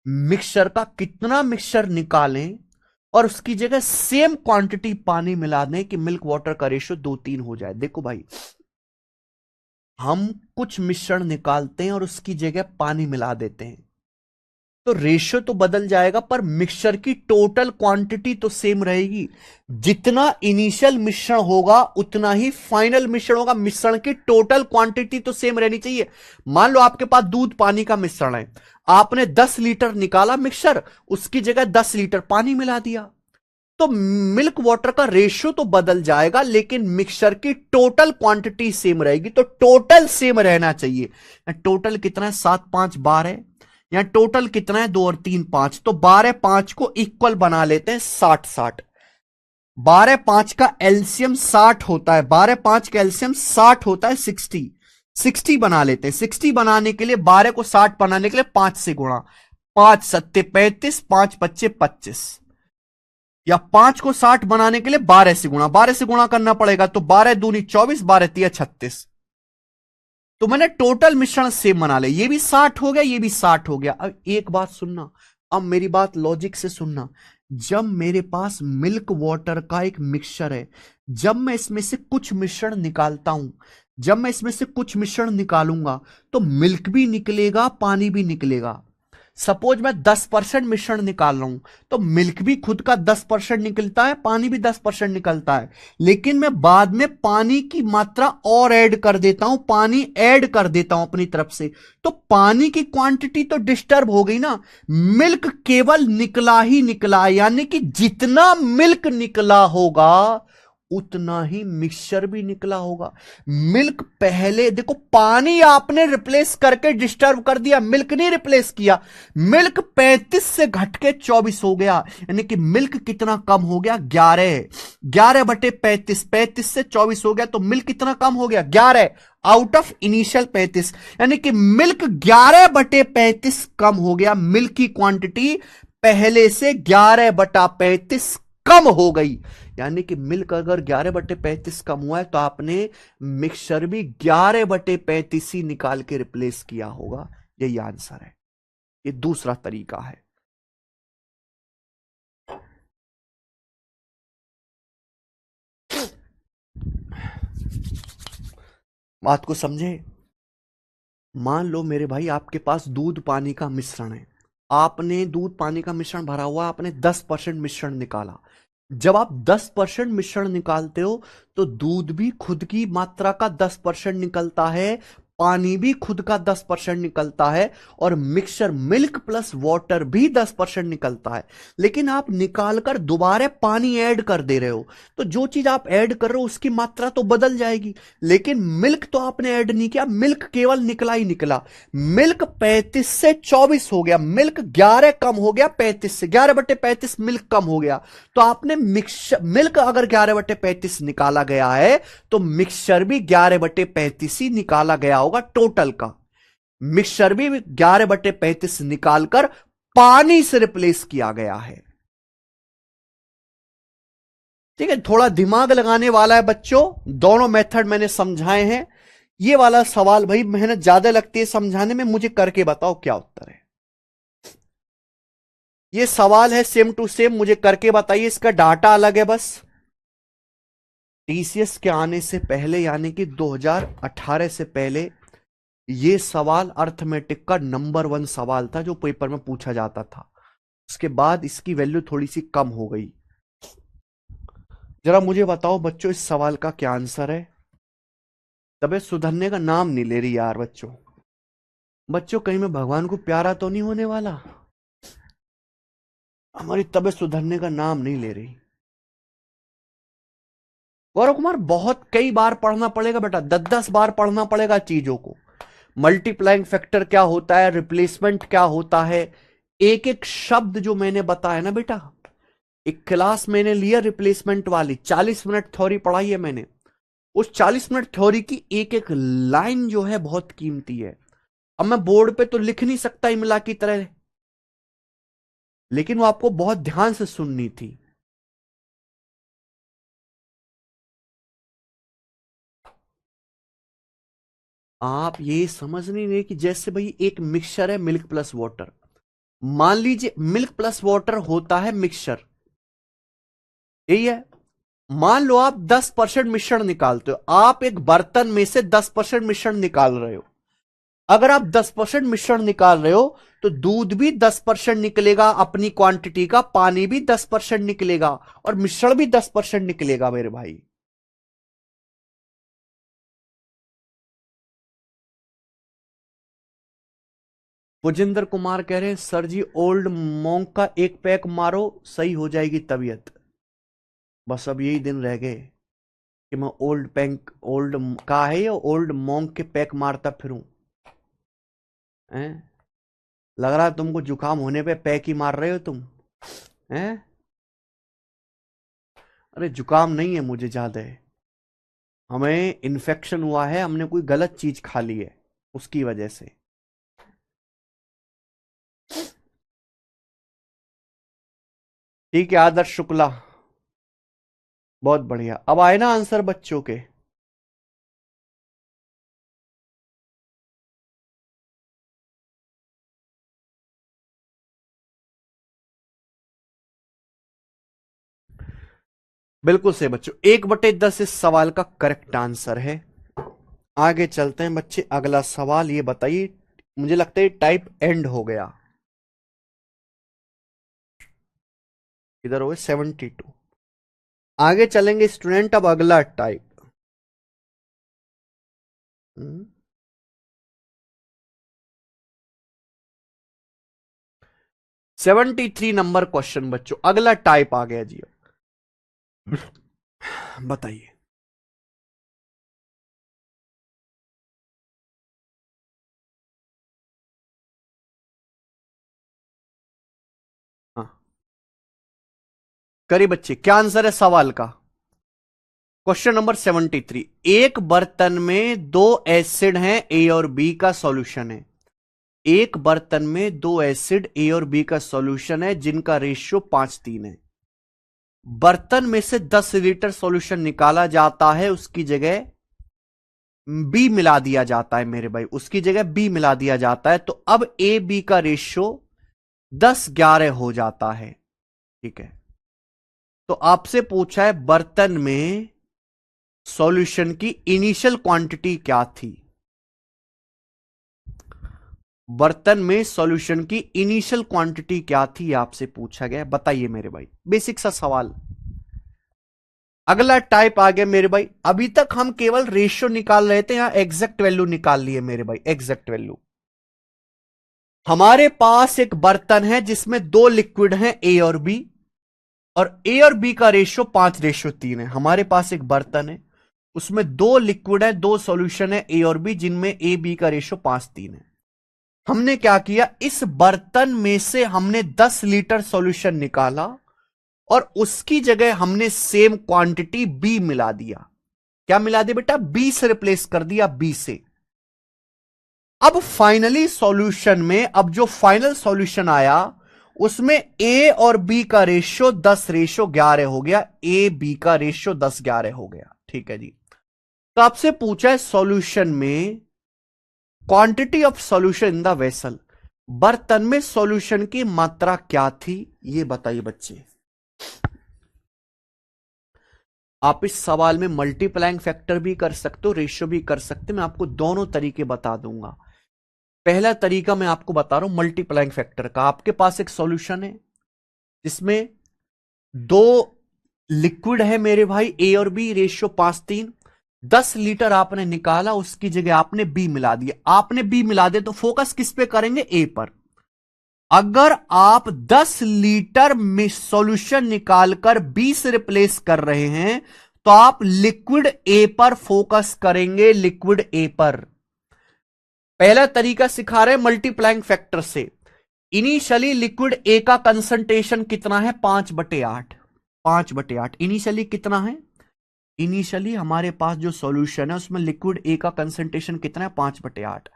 S1: मिक्सचर का कितना मिक्सचर निकालें और उसकी जगह सेम क्वांटिटी पानी मिला दें कि मिल्क वाटर का रेशियो 2:3 हो जाए। देखो भाई, हम कुछ मिश्रण निकालते हैं और उसकी जगह पानी मिला देते हैं तो रेशियो तो बदल जाएगा, पर मिक्सचर की टोटल क्वांटिटी तो सेम रहेगी। जितना इनिशियल मिश्रण होगा उतना ही फाइनल मिश्रण होगा। मिश्रण की टोटल क्वांटिटी तो सेम रहनी चाहिए। मान लो आपके पास दूध पानी का मिश्रण है, आपने 10 लीटर निकाला मिक्सचर, उसकी जगह 10 लीटर पानी मिला दिया, तो मिल्क वाटर का रेशियो तो बदल जाएगा लेकिन मिक्सचर की टोटल क्वांटिटी सेम रहेगी। तो टोटल सेम रहना चाहिए। टोटल कितना है? 7:5 12। यहां टोटल कितना है? 2 और 3 5। तो 12 5 को इक्वल बना लेते हैं 60 60। 12 5 का एलसीएम 60 होता है। 12 5 का एलसीएम 60 होता है 60। 60 बना लेते हैं। 60 बनाने के लिए 12 को 60 बनाने के लिए 5 से गुणा। 5 सत्ते 35, 5 पच्चे 25, या 5 को 60 बनाने के लिए 12 से गुणा। 12 से गुणा करना पड़ेगा तो 12 दूनी 24, 12 तिया 36। तो मैंने टोटल मिश्रण सेम बना लिया। ये भी 60 हो गया, ये भी 60 हो गया। अब एक बात सुनना, अब मेरी बात लॉजिक से सुनना। जब मेरे पास मिल्क वाटर का एक मिक्सचर है, जब मैं इसमें से कुछ मिश्रण निकालता हूं, जब मैं इसमें से कुछ मिश्रण निकालूंगा तो मिल्क भी निकलेगा, पानी भी निकलेगा। सपोज मैं 10% मिश्रण निकाल रहा हूं तो मिल्क भी खुद का 10% निकलता है, पानी भी 10% निकलता है, लेकिन मैं बाद में पानी की मात्रा और ऐड कर देता हूं, पानी ऐड कर देता हूं अपनी तरफ से, तो पानी की क्वांटिटी तो डिस्टर्ब हो गई ना। मिल्क केवल निकला ही निकला, यानी कि जितना मिल्क निकला होगा उतना ही मिक्सचर भी निकला होगा। मिल्क पहले देखो, पानी आपने रिप्लेस करके डिस्टर्ब कर दिया, मिल्क नहीं रिप्लेस किया। मिल्क 35 से घट के 24 हो गया, यानी कि मिल्क कितना कम हो गया? 11। 11/35, 35 से 24 हो गया तो मिल्क कितना कम हो गया? 11 आउट ऑफ इनिशियल 35, यानी कि मिल्क 11/35 कम हो गया। मिल्क की क्वांटिटी पहले से 11/35 कम हो गई। यानी कि मिल्क अगर 11/35 कम हुआ है तो आपने मिक्सचर भी 11/35 ही निकाल के रिप्लेस किया होगा। यही आंसर है। ये दूसरा तरीका है। बात को समझे? मान लो मेरे भाई आपके पास दूध पानी का मिश्रण है, आपने दूध पानी का मिश्रण भरा हुआ, आपने 10% मिश्रण निकाला। जब आप 10% मिश्रण निकालते हो तो दूध भी खुद की मात्रा का 10% निकलता है, पानी भी खुद का 10% निकलता है, और मिक्सचर मिल्क प्लस वाटर भी 10% निकलता है। लेकिन आप निकालकर दोबारा पानी ऐड कर दे रहे हो, तो जो चीज आप ऐड कर रहे हो उसकी मात्रा तो बदल जाएगी, लेकिन मिल्क तो आपने ऐड नहीं किया, मिल्क केवल निकला ही निकला। मिल्क 35 से 24 हो गया, मिल्क 11 कम हो गया 35 से, 11/35 मिल्क कम हो गया। तो आपने मिल्क अगर 11/35 निकाला गया है तो मिक्सचर भी 11/35 ही निकाला गया होगा टोटल का। मिक्सचर भी 11/35 निकालकर पानी से रिप्लेस किया गया है। ठीक है, थोड़ा दिमाग लगाने वाला है बच्चों। दोनों मेथड मैंने समझाए हैं। ये वाला सवाल भाई मेहनत ज्यादा लगती है समझाने में, मुझे करके बताओ क्या उत्तर है। ये सवाल है सेम टू सेम, मुझे करके बताइए। इसका डाटा अलग है बस। टीसीएस के आने से पहले यानी कि 2018 से पहले ये सवाल अर्थमेटिक का नंबर 1 सवाल था जो पेपर में पूछा जाता था। उसके बाद इसकी वैल्यू थोड़ी सी कम हो गई। जरा मुझे बताओ बच्चों, इस सवाल का क्या आंसर है? तबीयत सुधरने का नाम नहीं ले रही यार बच्चों। बच्चों कहीं मैं भगवान को प्यारा तो नहीं होने वाला? हमारी तबीयत सुधरने का नाम नहीं ले रही। गौरव कुमार बहुत कई बार पढ़ना पड़ेगा बेटा, 10-10 बार पढ़ना पड़ेगा चीजों को। मल्टीप्लाइंग फैक्टर क्या होता है, रिप्लेसमेंट क्या होता है, एक एक शब्द जो मैंने बताया ना बेटा। एक क्लास मैंने लिया रिप्लेसमेंट वाली, 40 मिनट थ्योरी पढ़ाई है मैंने। उस 40 मिनट थ्योरी की एक एक लाइन जो है बहुत कीमती है। अब मैं बोर्ड पे तो लिख नहीं सकता इमला की तरह, लेकिन वो आपको बहुत ध्यान से सुननी थी। आप ये समझ नहीं रहे कि जैसे भाई एक मिक्सचर है मिल्क प्लस वाटर, मान लीजिए मिल्क प्लस वाटर होता है मिक्सचर, यही है। मान लो आप 10% मिश्रण निकालते हो, आप एक बर्तन में से 10% मिश्रण निकाल रहे हो। अगर आप 10% मिश्रण निकाल रहे हो तो दूध भी 10% निकलेगा अपनी क्वांटिटी का, पानी भी 10% निकलेगा और मिश्रण भी 10% निकलेगा मेरे भाई। भुजिंदर कुमार कह रहे हैं सर जी ओल्ड मोंक का एक पैक मारो सही हो जाएगी तबीयत। बस अब यही दिन रह गए कि मैं ओल्ड का है या ओल्ड मोंक के पैक मारता फिरूं। हैं, लग रहा है तुमको जुकाम होने पे पैक ही मार रहे हो तुम। हैं, अरे जुकाम नहीं है मुझे, ज्यादा है, हमें इन्फेक्शन हुआ है, हमने कोई गलत चीज खा ली है उसकी वजह से। ठीक है आदर्श शुक्ला, बहुत बढ़िया। अब आए ना आंसर बच्चों के। बिल्कुल से बच्चों, 1/10 इस सवाल का करेक्ट आंसर है। आगे चलते हैं बच्चे, अगला सवाल ये बताइए, मुझे लगता है टाइप एंड हो गया, इधर हो गए 72। आगे चलेंगे स्टूडेंट, अब अगला टाइप। 73 नंबर क्वेश्चन बच्चों, अगला टाइप आ गया जी। बताइए। हाँ, करिए बच्चे, क्या आंसर है सवाल का। क्वेश्चन नंबर 73, एक बर्तन में दो एसिड हैं, ए और बी का सॉल्यूशन है। एक बर्तन में दो एसिड ए और बी का सॉल्यूशन है जिनका रेशियो 5:3 है। बर्तन में से 10 लीटर सॉल्यूशन निकाला जाता है, उसकी जगह बी मिला दिया जाता है मेरे भाई, उसकी जगह बी मिला दिया जाता है, तो अब ए बी का रेशियो 10:11 हो जाता है। ठीक है, तो आपसे पूछा है बर्तन में सॉल्यूशन की इनिशियल क्वांटिटी क्या थी। बर्तन में सॉल्यूशन की इनिशियल क्वांटिटी क्या थी आपसे पूछा गया, बताइए मेरे भाई, बेसिक सा सवाल। अगला टाइप आ गया मेरे भाई, अभी तक हम केवल रेशियो निकाल रहे थे, यहां एग्जैक्ट वैल्यू निकाल लिए मेरे भाई, एग्जैक्ट वैल्यू। हमारे पास एक बर्तन है जिसमें दो लिक्विड हैं ए और बी, और ए और बी का रेशियो 5:3 है। हमारे पास एक बर्तन है, उसमें दो लिक्विड है, दो सॉल्यूशन है ए और बी, जिनमें ए बी का रेशियो 5:3 है। हमने क्या किया, इस बर्तन में से हमने 10 लीटर सॉल्यूशन निकाला और उसकी जगह हमने सेम क्वांटिटी बी मिला दिया। क्या मिला दिया बेटा, बी से रिप्लेस कर दिया, बी से। अब फाइनली सॉल्यूशन में, अब जो फाइनल सॉल्यूशन आया उसमें ए और बी का रेशियो 10:11 हो गया, ए बी का रेशियो 10:11 हो गया। ठीक है जी, तो आपसे पूछा है सॉल्यूशन में quantity of solution in the vessel, बर्तन में सॉल्यूशन की मात्रा क्या थी, ये बताइए बच्चे। आप इस सवाल में मल्टीप्लाइंग फैक्टर भी कर सकते हो, रेशियो भी कर सकते, मैं आपको दोनों तरीके बता दूंगा। पहला तरीका मैं आपको बता रहा हूं मल्टीप्लाइंग फैक्टर का। आपके पास एक सॉल्यूशन है जिसमें दो लिक्विड है मेरे भाई, ए और बी, रेशियो 5:3। 10 लीटर आपने निकाला, उसकी जगह आपने बी मिला दिया। आपने बी मिला दिया तो फोकस किस पे करेंगे, ए पर। अगर आप 10 लीटर में सॉल्यूशन निकालकर बी से रिप्लेस कर रहे हैं तो आप लिक्विड ए पर फोकस करेंगे, लिक्विड ए पर। पहला तरीका सिखा रहे हैं मल्टीप्लाइंग फैक्टर से। इनिशियली लिक्विड ए का कंसंट्रेशन कितना है? 5/8। 5/8 इनिशियली कितना है? इनिशियली हमारे पास जो सॉल्यूशन है उसमें लिक्विड ए का कंसंट्रेशन कितना है? 5/8।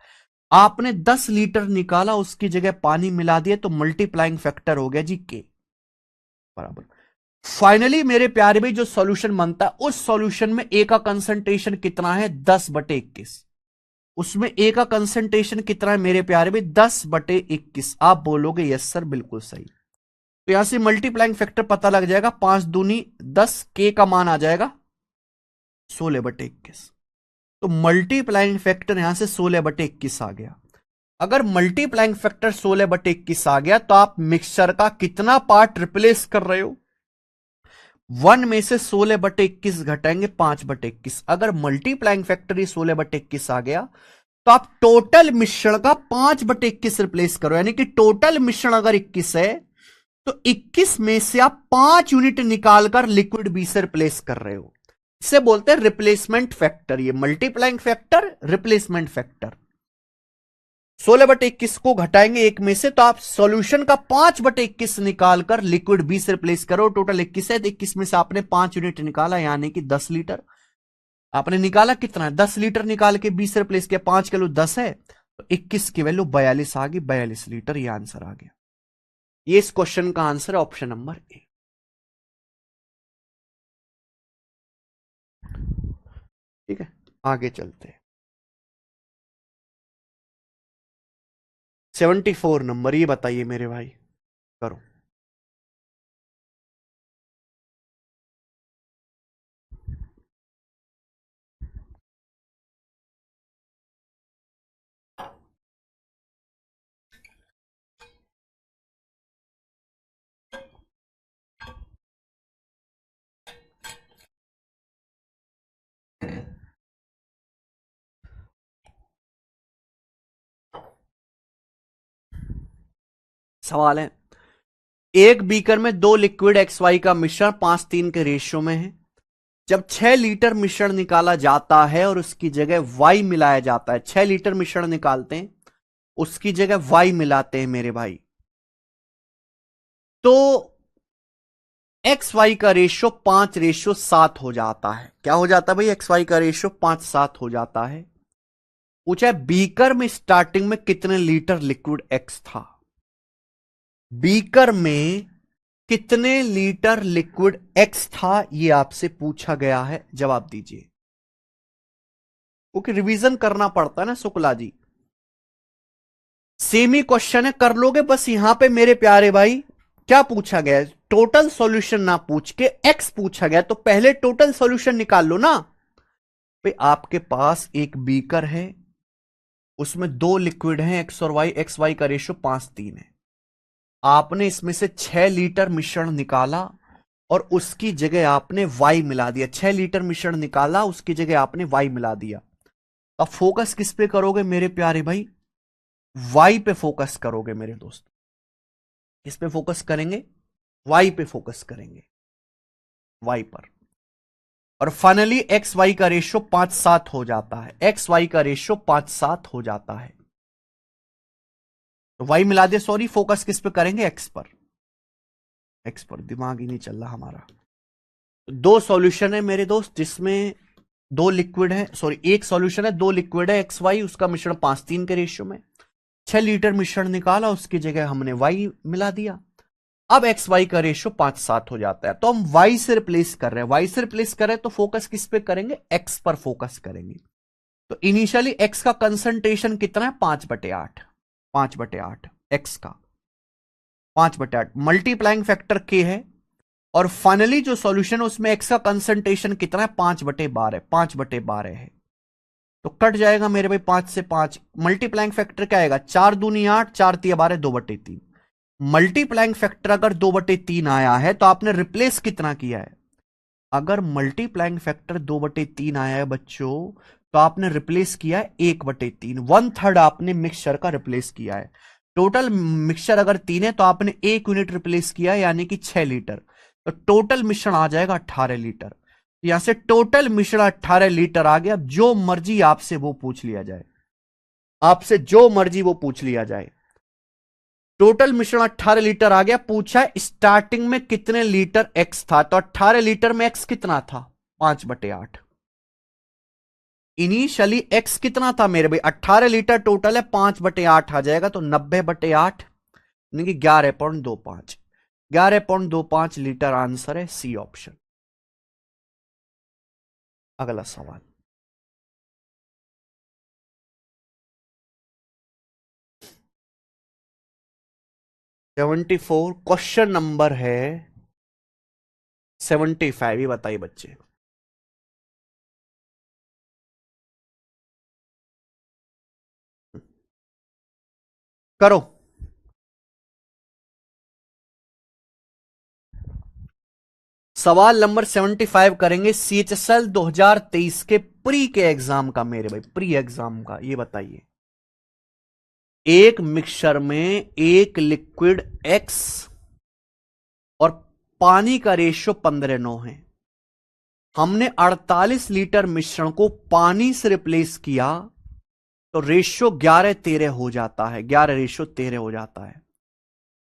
S1: आपने 10 लीटर निकाला, उसकी जगह पानी मिला दिया, तो मल्टीप्लाइंग फैक्टर हो गया जी के बराबर। फाइनली मेरे प्यारे भाई जो सॉल्यूशन बनता है, उस सॉल्यूशन में ए का कंसंट्रेशन कितना है? 10/21। उसमें ए का कंसंट्रेशन कितना है मेरे प्यारे भाई? 10/21। आप बोलोगे यस सर बिल्कुल सही। तो यहां से मल्टीप्लाइंग फैक्टर पता लग जाएगा, 5 दूनी 10, के का मान आ जाएगा 16/21। तो मल्टीप्लाइंग फैक्टर यहां से 16/21 आ गया। अगर मल्टीप्लाइंग फैक्टर 16/21 आ गया तो आप मिक्सचर का कितना पार्ट रिप्लेस कर रहे हो? 1 में से 16/21 घटाएंगे 5/21। अगर मल्टीप्लाइंग फैक्टर ही 16/21 आ गया तो आप टोटल मिश्रण का 5/21 रिप्लेस करो, यानी कि टोटल मिश्रण अगर 21 है तो 21 में से आप 5 यूनिट निकालकर लिक्विड बी से रिप्लेस कर रहे हो। इसे बोलते हैं रिप्लेसमेंट फैक्टर। ये मल्टीप्लाइंग फैक्टर, रिप्लेसमेंट फैक्टर। 16/21 को घटाएंगे 1 में से, तो आप सॉल्यूशन का 5/21 निकालकर लिक्विड बी से रिप्लेस करो। टोटल 21 है, तो 21 में से आपने 5 यूनिट निकाला, यानी कि 10 लीटर। आपने निकाला कितना? 10 लीटर निकाल के 20 से रिप्लेस किया, 5 किलो 10 है, तो 21 की वैल्यू 42 आ गई, 42 लीटर। ये आंसर आ गया। ये इस क्वेश्चन का आंसर है ऑप्शन नंबर ए। ठीक है, आगे चलते हैं। 74 नंबर, ये बताइए मेरे भाई, करो। सवाल है, एक बीकर में 2 लिक्विड XY का मिश्रण 5:3 के रेशियो में है। जब 6 लीटर मिश्रण निकाला जाता है और उसकी जगह Y मिलाया जाता है, 6 लीटर मिश्रण निकालते हैं, उसकी जगह Y मिलाते हैं मेरे भाई, तो XY का रेशियो 5:7 हो जाता है। क्या हो जाता है भाई? XY का रेशियो 5:7 हो जाता है। पूछा है बीकर में स्टार्टिंग में कितने लीटर लिक्विड X था? बीकर में कितने लीटर लिक्विड X था, यह आपसे पूछा गया है। जवाब दीजिए, क्योंकि रिवीजन करना पड़ता है ना शुक्ला जी। सेम ही क्वेश्चन है, कर लोगे बस। यहां पे मेरे प्यारे भाई क्या पूछा गया है? टोटल सॉल्यूशन ना पूछ के X पूछा गया, तो पहले टोटल सॉल्यूशन निकाल लो ना भाई। आपके पास एक बीकर है, उसमें 2 लिक्विड हैं X और Y। XY का रेशियो 5:3 है। आपने इसमें से 6 लीटर मिश्रण निकाला और उसकी जगह आपने Y मिला दिया। 6 लीटर मिश्रण निकाला, उसकी जगह आपने Y मिला दिया। अब फोकस किस पे करोगे मेरे प्यारे भाई? Y पे फोकस करोगे मेरे दोस्त। किस पे फोकस करेंगे? Y पे फोकस करेंगे, Y पर। और फाइनली XY का रेशियो 5:7 हो जाता है। XY का रेशियो 5:7 हो जाता है, तो Y मिला दे। सॉरी, फोकस किस पे करेंगे? X पर। X पर दिमाग ही नहीं चल रहा हमारा। 2 सॉल्यूशन है मेरे दोस्त, जिसमें 2 लिक्विड है, सॉरी 1 सॉल्यूशन है, 2 लिक्विड है XY, उसका मिश्रण 5:3 के रेशियो में। 6 लीटर मिश्रण निकाला, उसकी जगह हमने Y मिला दिया। अब XY का रेशियो 5:7 हो जाता है, तो हम Y से रिप्लेस कर रहे हैं। Y से रिप्लेस कर रहे हैं तो फोकस किस पे करेंगे? X पर फोकस करेंगे। तो इनिशियली X का कंसंट्रेशन कितना है? 5/8। 5/8 X का 5/8 मल्टीप्लाइंग फैक्टर K है। और फाइनली जो सॉल्यूशन है उसमें X का कंसंट्रेशन कितना है? 5/12। 5/12 है, तो कट जाएगा मेरे भाई 5 से 5। मल्टीप्लाइंग फैक्टर क्या आएगा? 4 दूनी 8, 4 तिया 12, 2/3। मल्टीप्लाइंग फैक्टर अगर 2/3 आया है तो आपने रिप्लेस कितना किया है? अगर मल्टीप्लाइंग फैक्टर 2/3 आया है बच्चों, तो आपने रिप्लेस किया है 1/3। 1/3 आपने मिक्सचर का रिप्लेस किया है। टोटल मिक्सचर अगर 3 है तो आपने 1 यूनिट रिप्लेस किया है, यानी कि 6 लीटर। तो टोटल मिश्रण आ जाएगा 18 लीटर। यहां से टोटल मिश्रण 18 लीटर आ गया। जो मर्जी आपसे वो पूछ लिया जाए, आपसे जो मर्जी वो पूछ लिया जाए। टोटल मिश्रण 18 लीटर आ गया। पूछा है स्टार्टिंग में कितने लीटर एक्स था, तो 18 लीटर में एक्स कितना था, 5/8। इनिशियली एक्स कितना था मेरे भाई, 18 लीटर टोटल है, 5/8 आ जाएगा, तो 90/8 यानी कि 11.25। 11.25 लीटर आंसर है, सी ऑप्शन। अगला सवाल, फोर क्वेश्चन नंबर है 75। ये बताइए बच्चे, करो। सवाल नंबर 75 करेंगे CHSL 2023 के प्री के एग्जाम का मेरे भाई, प्री एग्जाम का। ये बताइए, एक मिक्सचर में एक लिक्विड एक्स और पानी का रेशियो 15:9 है। हमने 48 लीटर मिश्रण को पानी से रिप्लेस किया, तो रेशियो 11:13 हो जाता है, 11:13 हो जाता है।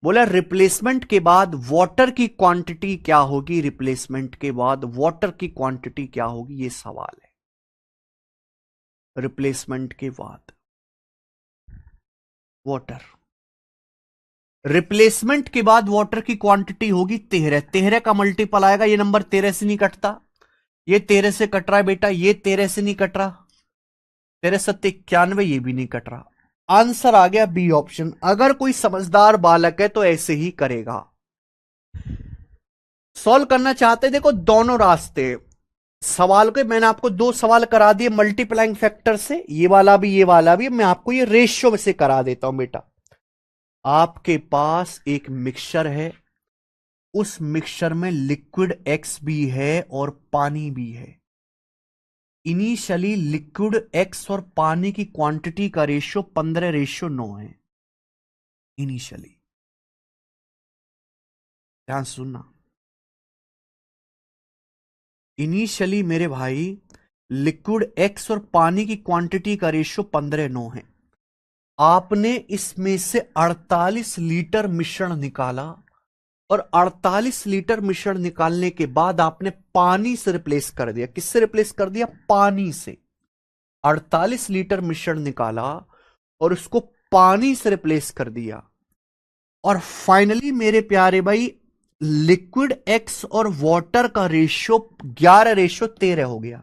S1: बोला रिप्लेसमेंट के बाद वाटर की क्वांटिटी क्या होगी, रिप्लेसमेंट के बाद वाटर की क्वांटिटी क्या होगी, यह सवाल है। रिप्लेसमेंट के बाद वाटर, रिप्लेसमेंट के बाद वाटर की क्वांटिटी होगी 13। 13 का मल्टीपल आएगा, ये नंबर 13 से नहीं कटता, ये 13 से कट रहा है बेटा, ये 13 से नहीं कट रहा, 13×7=91, ये भी नहीं कट रहा। आंसर आ गया बी ऑप्शन। अगर कोई समझदार बालक है तो ऐसे ही करेगा। सॉल्व करना चाहते, देखो दोनों रास्ते सवाल के, मैंने आपको 2 सवाल करा दिए मल्टीप्लाइंग फैक्टर से, ये वाला भी ये वाला भी। मैं आपको ये रेशियो में से करा देता हूं बेटा। आपके पास एक मिक्सचर है, उस मिक्सचर में लिक्विड एक्स भी है और पानी भी है। इनिशियली लिक्विड एक्स और पानी की क्वांटिटी का रेशियो 15:9 है इनिशियली। ध्यान सुनना, इनिशियली मेरे भाई लिक्विड एक्स और पानी की क्वांटिटी का रेशियो 15:9 है। आपने इसमें से 48 लीटर मिश्रण निकाला, और 48 लीटर मिश्रण निकालने के बाद आपने पानी से रिप्लेस कर दिया। किससे रिप्लेस कर दिया, पानी से। 48 लीटर मिश्रण निकाला और उसको पानी से रिप्लेस कर दिया, और फाइनली मेरे प्यारे भाई लिक्विड एक्स और वाटर का रेशियो 11:13 हो गया।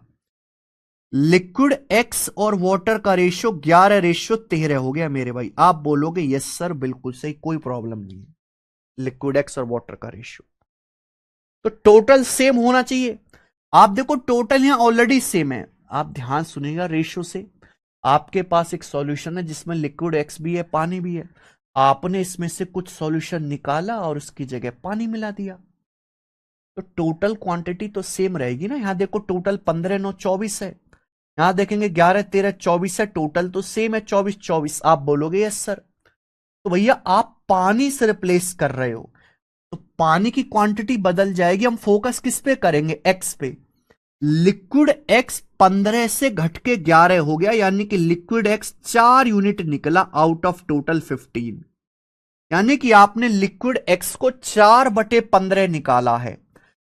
S1: लिक्विड एक्स और वाटर का रेशियो 11:13 हो गया मेरे भाई। आप बोलोगे यस सर बिल्कुल सही, कोई प्रॉब्लम नहीं है, लिक्विड एक्स और वाटर का रेशियो। तो टोटल सेम होना चाहिए। आप देखो टोटल यहां ऑलरेडी सेम है, आप ध्यान सुनिएगा रेशियो से। आपके पास एक सॉल्यूशन है जिसमें लिक्विड एक्स भी है, पानी भी है। आपने इसमें से कुछ सॉल्यूशन निकाला और उसकी जगह पानी मिला दिया, तो टोटल क्वांटिटी तो सेम रहेगी ना। यहां देखो टोटल 15×9=24 है, यहां देखेंगे 11×13=24 है, टोटल तो सेम है 24×24। आप बोलोगे यस सर। तो भैया आप पानी से रिप्लेस कर रहे हो, तो पानी की क्वांटिटी बदल जाएगी। हम फोकस किस पे करेंगे, एक्स पे। लिक्विड एक्स 15 से घट के 11 हो गया, यानी कि लिक्विड एक्स 4 यूनिट निकला आउट ऑफ टोटल 15। यानी कि आपने लिक्विड एक्स को 4/15 निकाला है।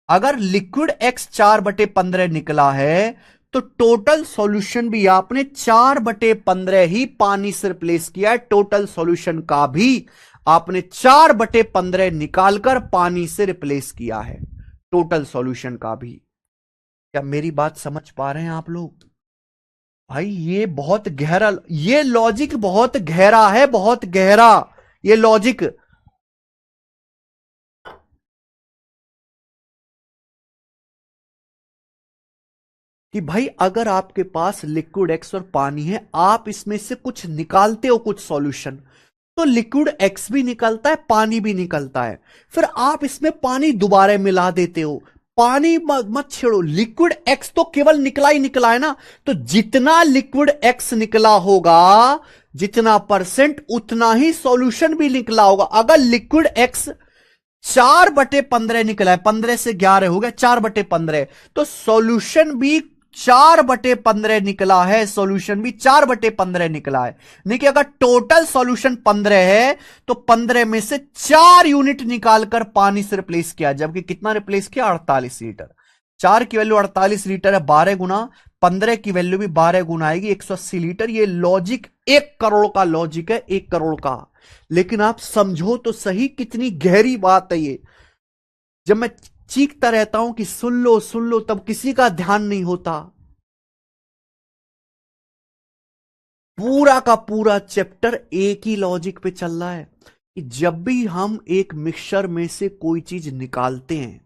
S1: अगर लिक्विड एक्स 4/15 निकला है, तो टोटल सॉल्यूशन भी आपने 4/15 ही पानी से रिप्लेस किया है। टोटल सॉल्यूशन का भी आपने 4/15 निकालकर पानी से रिप्लेस किया है, टोटल सॉल्यूशन का भी। क्या मेरी बात समझ पा रहे हैं आप लोग? भाई ये बहुत गहरा, ये लॉजिक बहुत गहरा है, बहुत गहरा ये लॉजिक। कि भाई अगर आपके पास लिक्विड एक्स और पानी है, आप इसमें से कुछ निकालते हो, कुछ सॉल्यूशन, तो लिक्विड एक्स भी निकलता है, पानी भी निकलता है। फिर आप इसमें पानी दोबारा मिला देते हो। पानी मत छेड़ो, लिक्विड एक्स तो केवल निकला ही निकला है ना। तो जितना लिक्विड एक्स निकला होगा, जितना परसेंट, उतना ही सॉल्यूशन भी निकला होगा। अगर लिक्विड एक्स 4/15 निकला है, 15 से 11 हो गया 4/15, तो सॉल्यूशन भी 4/15 निकला है, सॉल्यूशन भी 4/15 निकला है। नहीं कि अगर टोटल सॉल्यूशन 15 है तो 15 में से 4 यूनिट निकालकर पानी से रिप्लेस किया, जबकि कितना रिप्लेस किया, 48 लीटर। 4 की वैल्यू 48 लीटर है, 12 गुना 15 की वैल्यू भी 12 गुना आएगी, 180 लीटर। ये लॉजिक 1 करोड़ का लॉजिक है, 1 करोड़ का। लेकिन आप समझो तो सही कितनी गहरी बात है ये। जब मैं चीखता रहता हूं कि सुन लो, तब किसी का ध्यान नहीं होता। पूरा का पूरा चैप्टर एक ही लॉजिक पे चल रहा है कि जब भी हम एक मिक्सचर में से कोई चीज निकालते हैं,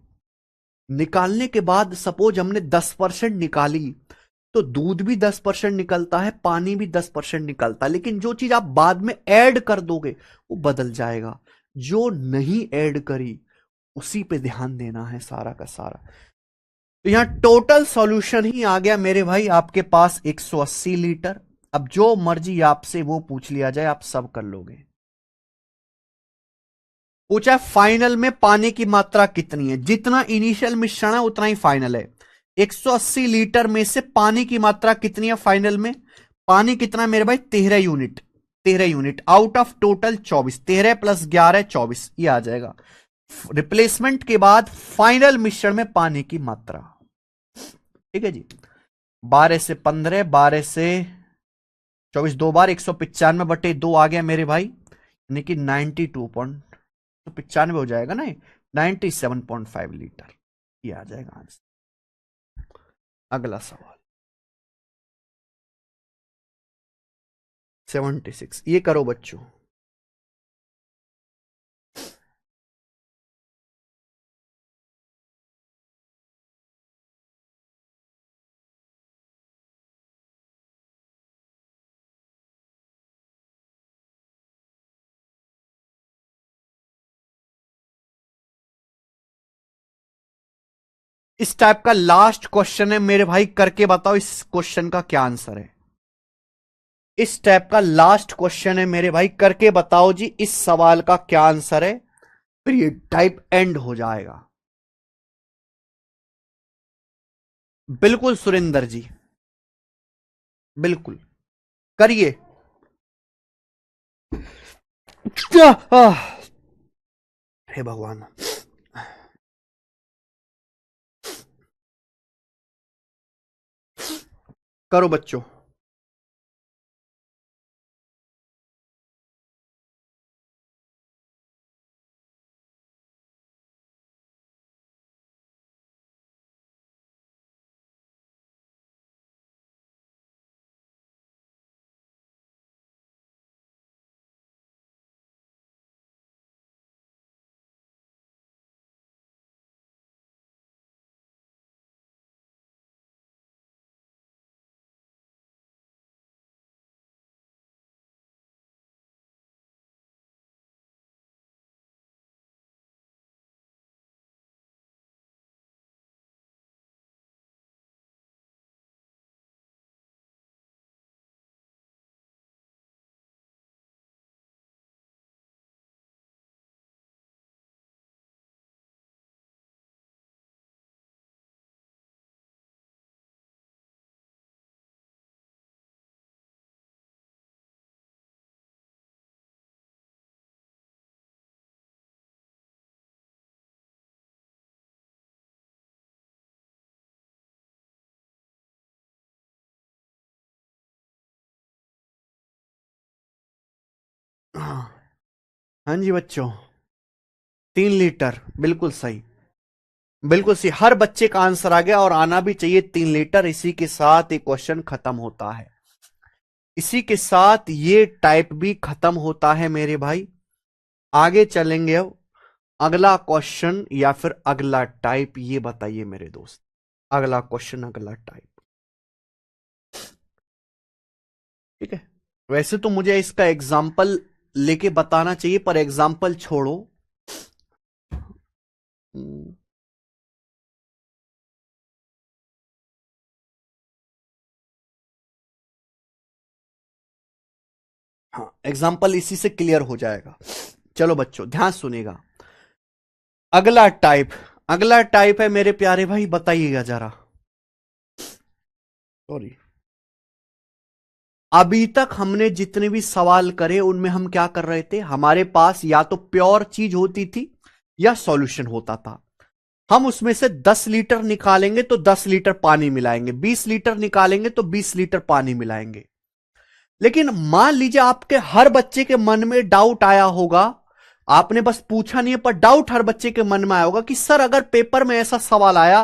S1: निकालने के बाद सपोज हमने 10% निकाली, तो दूध भी 10% निकलता है, पानी भी 10% निकलता है, लेकिन जो चीज आप बाद में ऐड कर दोगे वो बदल जाएगा। जो नहीं ऐड करी उसी पे ध्यान देना है सारा का सारा। तो यहां टोटल सॉल्यूशन ही आ गया मेरे भाई आपके पास 180 लीटर। अब जो मर्जी आपसे वो पूछ लिया जाए, आप सब कर लोगे। पूछा फाइनल में पानी की मात्रा कितनी है, जितना इनिशियल मिश्रण है उतना ही फाइनल है। 180 लीटर में से पानी की मात्रा कितनी है फाइनल में, पानी कितना मेरे भाई, 13 unit. 13 unit out of total 24, 13 + 11 24, ये आ जाएगा रिप्लेसमेंट के बाद फाइनल मिश्रण में पानी की मात्रा। ठीक है जी। 12 से 15, 12 से 24, 2 बार 195/2 आ गया मेरे भाई, यानी कि 92.95 हो जाएगा ना, 97.5 लीटर, ये आ जाएगा आंसर। अगला सवाल 76, ये करो बच्चों। इस टाइप का लास्ट क्वेश्चन है मेरे भाई, करके बताओ इस क्वेश्चन का क्या आंसर है। इस टाइप का लास्ट क्वेश्चन है मेरे भाई, करके बताओ जी इस सवाल का क्या आंसर है, फिर ये टाइप एंड हो जाएगा। बिल्कुल सुरेंद्र जी, बिल्कुल करिए। हे भगवान। करो बच्चों। हाँ जी बच्चों, 3 लीटर, बिल्कुल सही। बिल्कुल सही, हर बच्चे का आंसर आ गया और आना भी चाहिए 3 लीटर। इसी के साथ ये क्वेश्चन खत्म होता है, इसी के साथ ये टाइप भी खत्म होता है मेरे भाई। आगे चलेंगे अब, अगला क्वेश्चन या फिर अगला टाइप ये बताइए मेरे दोस्त। अगला क्वेश्चन, अगला टाइप। ठीक है, वैसे तो मुझे इसका एग्जाम्पल लेके बताना चाहिए, पर एग्जाम्पल छोड़ो। हाँ, एग्जाम्पल इसी से क्लियर हो जाएगा। चलो बच्चों ध्यान सुनेगा। अगला टाइप है मेरे प्यारे भाई, बताइएगा जरा। सॉरी, अभी तक हमने जितने भी सवाल करे उनमें हम क्या कर रहे थे, हमारे पास या तो प्योर चीज होती थी या सॉल्यूशन होता था। हम उसमें से 10 लीटर निकालेंगे तो 10 लीटर पानी मिलाएंगे, 20 लीटर निकालेंगे तो 20 लीटर पानी मिलाएंगे। लेकिन मान लीजिए आपके हर बच्चे के मन में डाउट आया होगा, आपने बस पूछा नहीं है पर डाउट हर बच्चे के मन में आया होगा कि सर अगर पेपर में ऐसा सवाल आया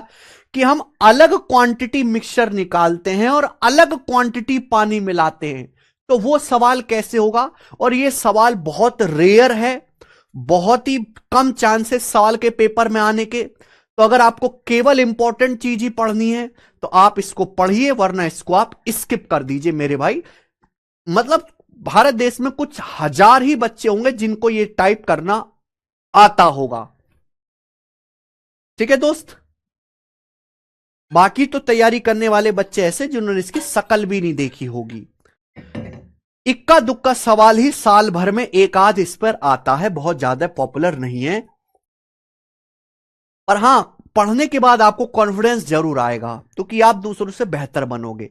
S1: कि हम अलग क्वांटिटी मिक्सचर निकालते हैं और अलग क्वांटिटी पानी मिलाते हैं तो वो सवाल कैसे होगा। और ये सवाल बहुत रेयर है, बहुत ही कम चांसेस सवाल के पेपर में आने के। तो अगर आपको केवल इंपॉर्टेंट चीज ही पढ़नी है तो आप इसको पढ़िए, वरना इसको आप स्किप कर दीजिए मेरे भाई। मतलब भारत देश में कुछ हजार ही बच्चे होंगे जिनको ये टाइप करना आता होगा। ठीक है दोस्त, बाकी तो तैयारी करने वाले बच्चे ऐसे जिन्होंने इसकी शकल भी नहीं देखी होगी। इक्का दुक्का सवाल ही साल भर में एक आध इस पर आता है, बहुत ज्यादा पॉपुलर नहीं है। पर हां, पढ़ने के बाद आपको कॉन्फिडेंस जरूर आएगा क्योंकि आप दूसरों से बेहतर बनोगे।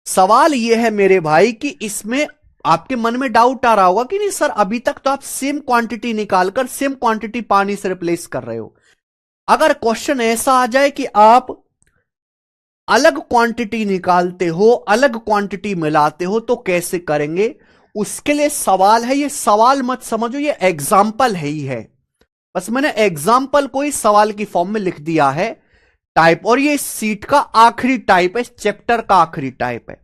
S1: सवाल यह है मेरे भाई कि इसमें आपके मन में डाउट आ रहा होगा कि नहीं सर अभी तक तो आप सेम क्वांटिटी निकालकर सेम क्वांटिटी पानी से रिप्लेस कर रहे हो। अगर क्वेश्चन ऐसा आ जाए कि आप अलग क्वांटिटी निकालते हो अलग क्वांटिटी मिलाते हो तो कैसे करेंगे, उसके लिए सवाल है। ये सवाल मत समझो, ये एग्जाम्पल है ही है, बस मैंने एग्जाम्पल को ही सवाल की फॉर्म में लिख दिया है टाइप। और ये सीट का आखिरी टाइप है, चैप्टर का आखिरी टाइप है।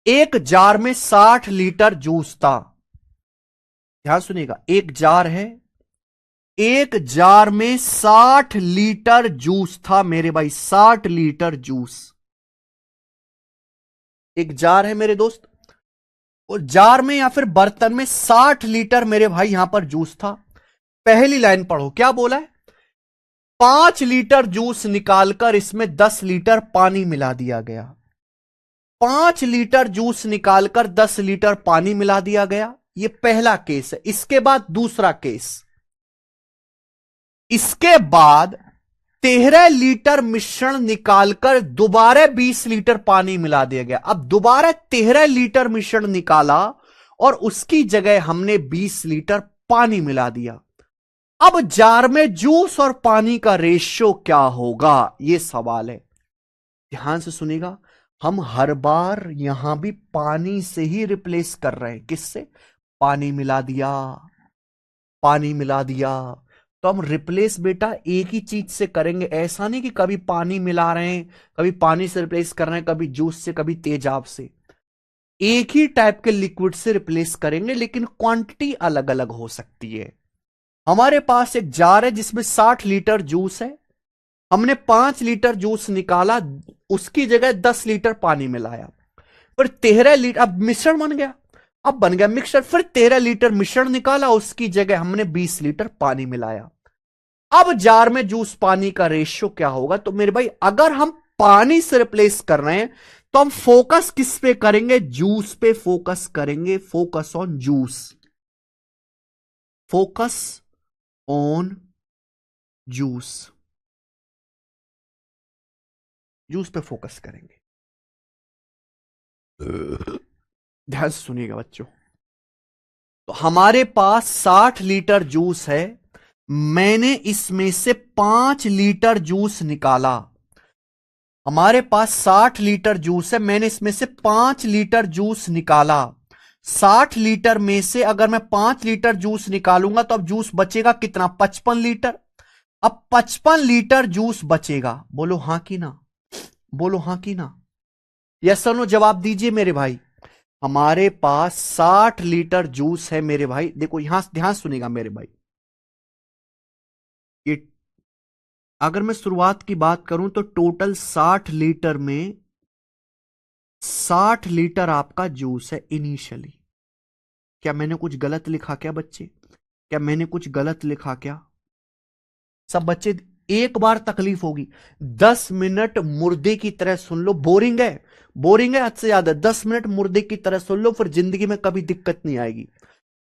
S1: एक जार में 60 लीटर जूस था। ध्यान सुनिएगा, एक जार है, एक जार में 60 लीटर जूस था मेरे भाई, 60 लीटर जूस। एक जार है मेरे दोस्त, और जार में या फिर बर्तन में 60 लीटर मेरे भाई यहां पर जूस था। पहली लाइन पढ़ो क्या बोला है, 5 लीटर जूस निकालकर इसमें 10 लीटर पानी मिला दिया गया। 5 लीटर जूस निकालकर 10 लीटर पानी मिला दिया गया, यह पहला केस है। इसके बाद दूसरा केस, इसके बाद 13 लीटर मिश्रण निकालकर दोबारा 20 लीटर पानी मिला दिया गया। अब दोबारा 13 लीटर मिश्रण निकाला और उसकी जगह हमने 20 लीटर पानी मिला दिया। अब जार में जूस और पानी का रेशियो क्या होगा, यह सवाल है। ध्यान से सुनिएगा, हम हर बार यहां भी पानी से ही रिप्लेस कर रहे हैं। किससे? पानी मिला दिया, पानी मिला दिया। तो हम रिप्लेस बेटा एक ही चीज से करेंगे, ऐसा नहीं कि कभी पानी मिला रहे हैं, कभी पानी से रिप्लेस कर रहे हैं, कभी जूस से, कभी तेजाब से। एक ही टाइप के लिक्विड से रिप्लेस करेंगे, लेकिन क्वांटिटी अलग अलग हो सकती है। हमारे पास एक जार है जिसमें 60 लीटर जूस है, हमने 5 लीटर जूस निकाला, उसकी जगह 10 लीटर पानी मिलाया, फिर 13 लीटर, अब मिश्रण बन गया, अब बन गया मिक्सचर। फिर 13 लीटर मिश्रण निकाला, उसकी जगह हमने 20 लीटर पानी मिलाया। अब जार में जूस पानी का रेशियो क्या होगा? तो मेरे भाई अगर हम पानी से रिप्लेस कर रहे हैं तो हम फोकस किस पे करेंगे? जूस पे फोकस करेंगे। Focus on juice, focus on juice, juice पे फोकस करेंगे। ध्यान से सुनिएगा बच्चों, तो हमारे पास 60 लीटर जूस है, मैंने इसमें से 5 लीटर जूस निकाला। हमारे पास 60 लीटर जूस है, मैंने इसमें से 5 लीटर जूस निकाला। 60 लीटर में से अगर मैं 5 लीटर जूस निकालूंगा तो अब जूस बचेगा कितना? 55 लीटर। अब 55 लीटर जूस बचेगा। बोलो हां कि ना, बोलो हां कि ना, यस और नो जवाब दीजिए मेरे भाई। हमारे पास 60 लीटर जूस है मेरे भाई। देखो यहां ध्यान सुनेगा मेरे भाई, ये अगर मैं शुरुआत की बात करूं तो टोटल 60 लीटर में 60 लीटर आपका जूस है इनिशियली। क्या मैंने कुछ गलत लिखा क्या बच्चे? क्या मैंने कुछ गलत लिखा क्या? सब बच्चे एक बार तकलीफ होगी, 10 मिनट मुर्दे की तरह सुन लो। बोरिंग है, बोरिंग है हद से ज्यादा। 10 मिनट मुर्दे की तरह सुन लो, फिर जिंदगी में कभी दिक्कत नहीं आएगी।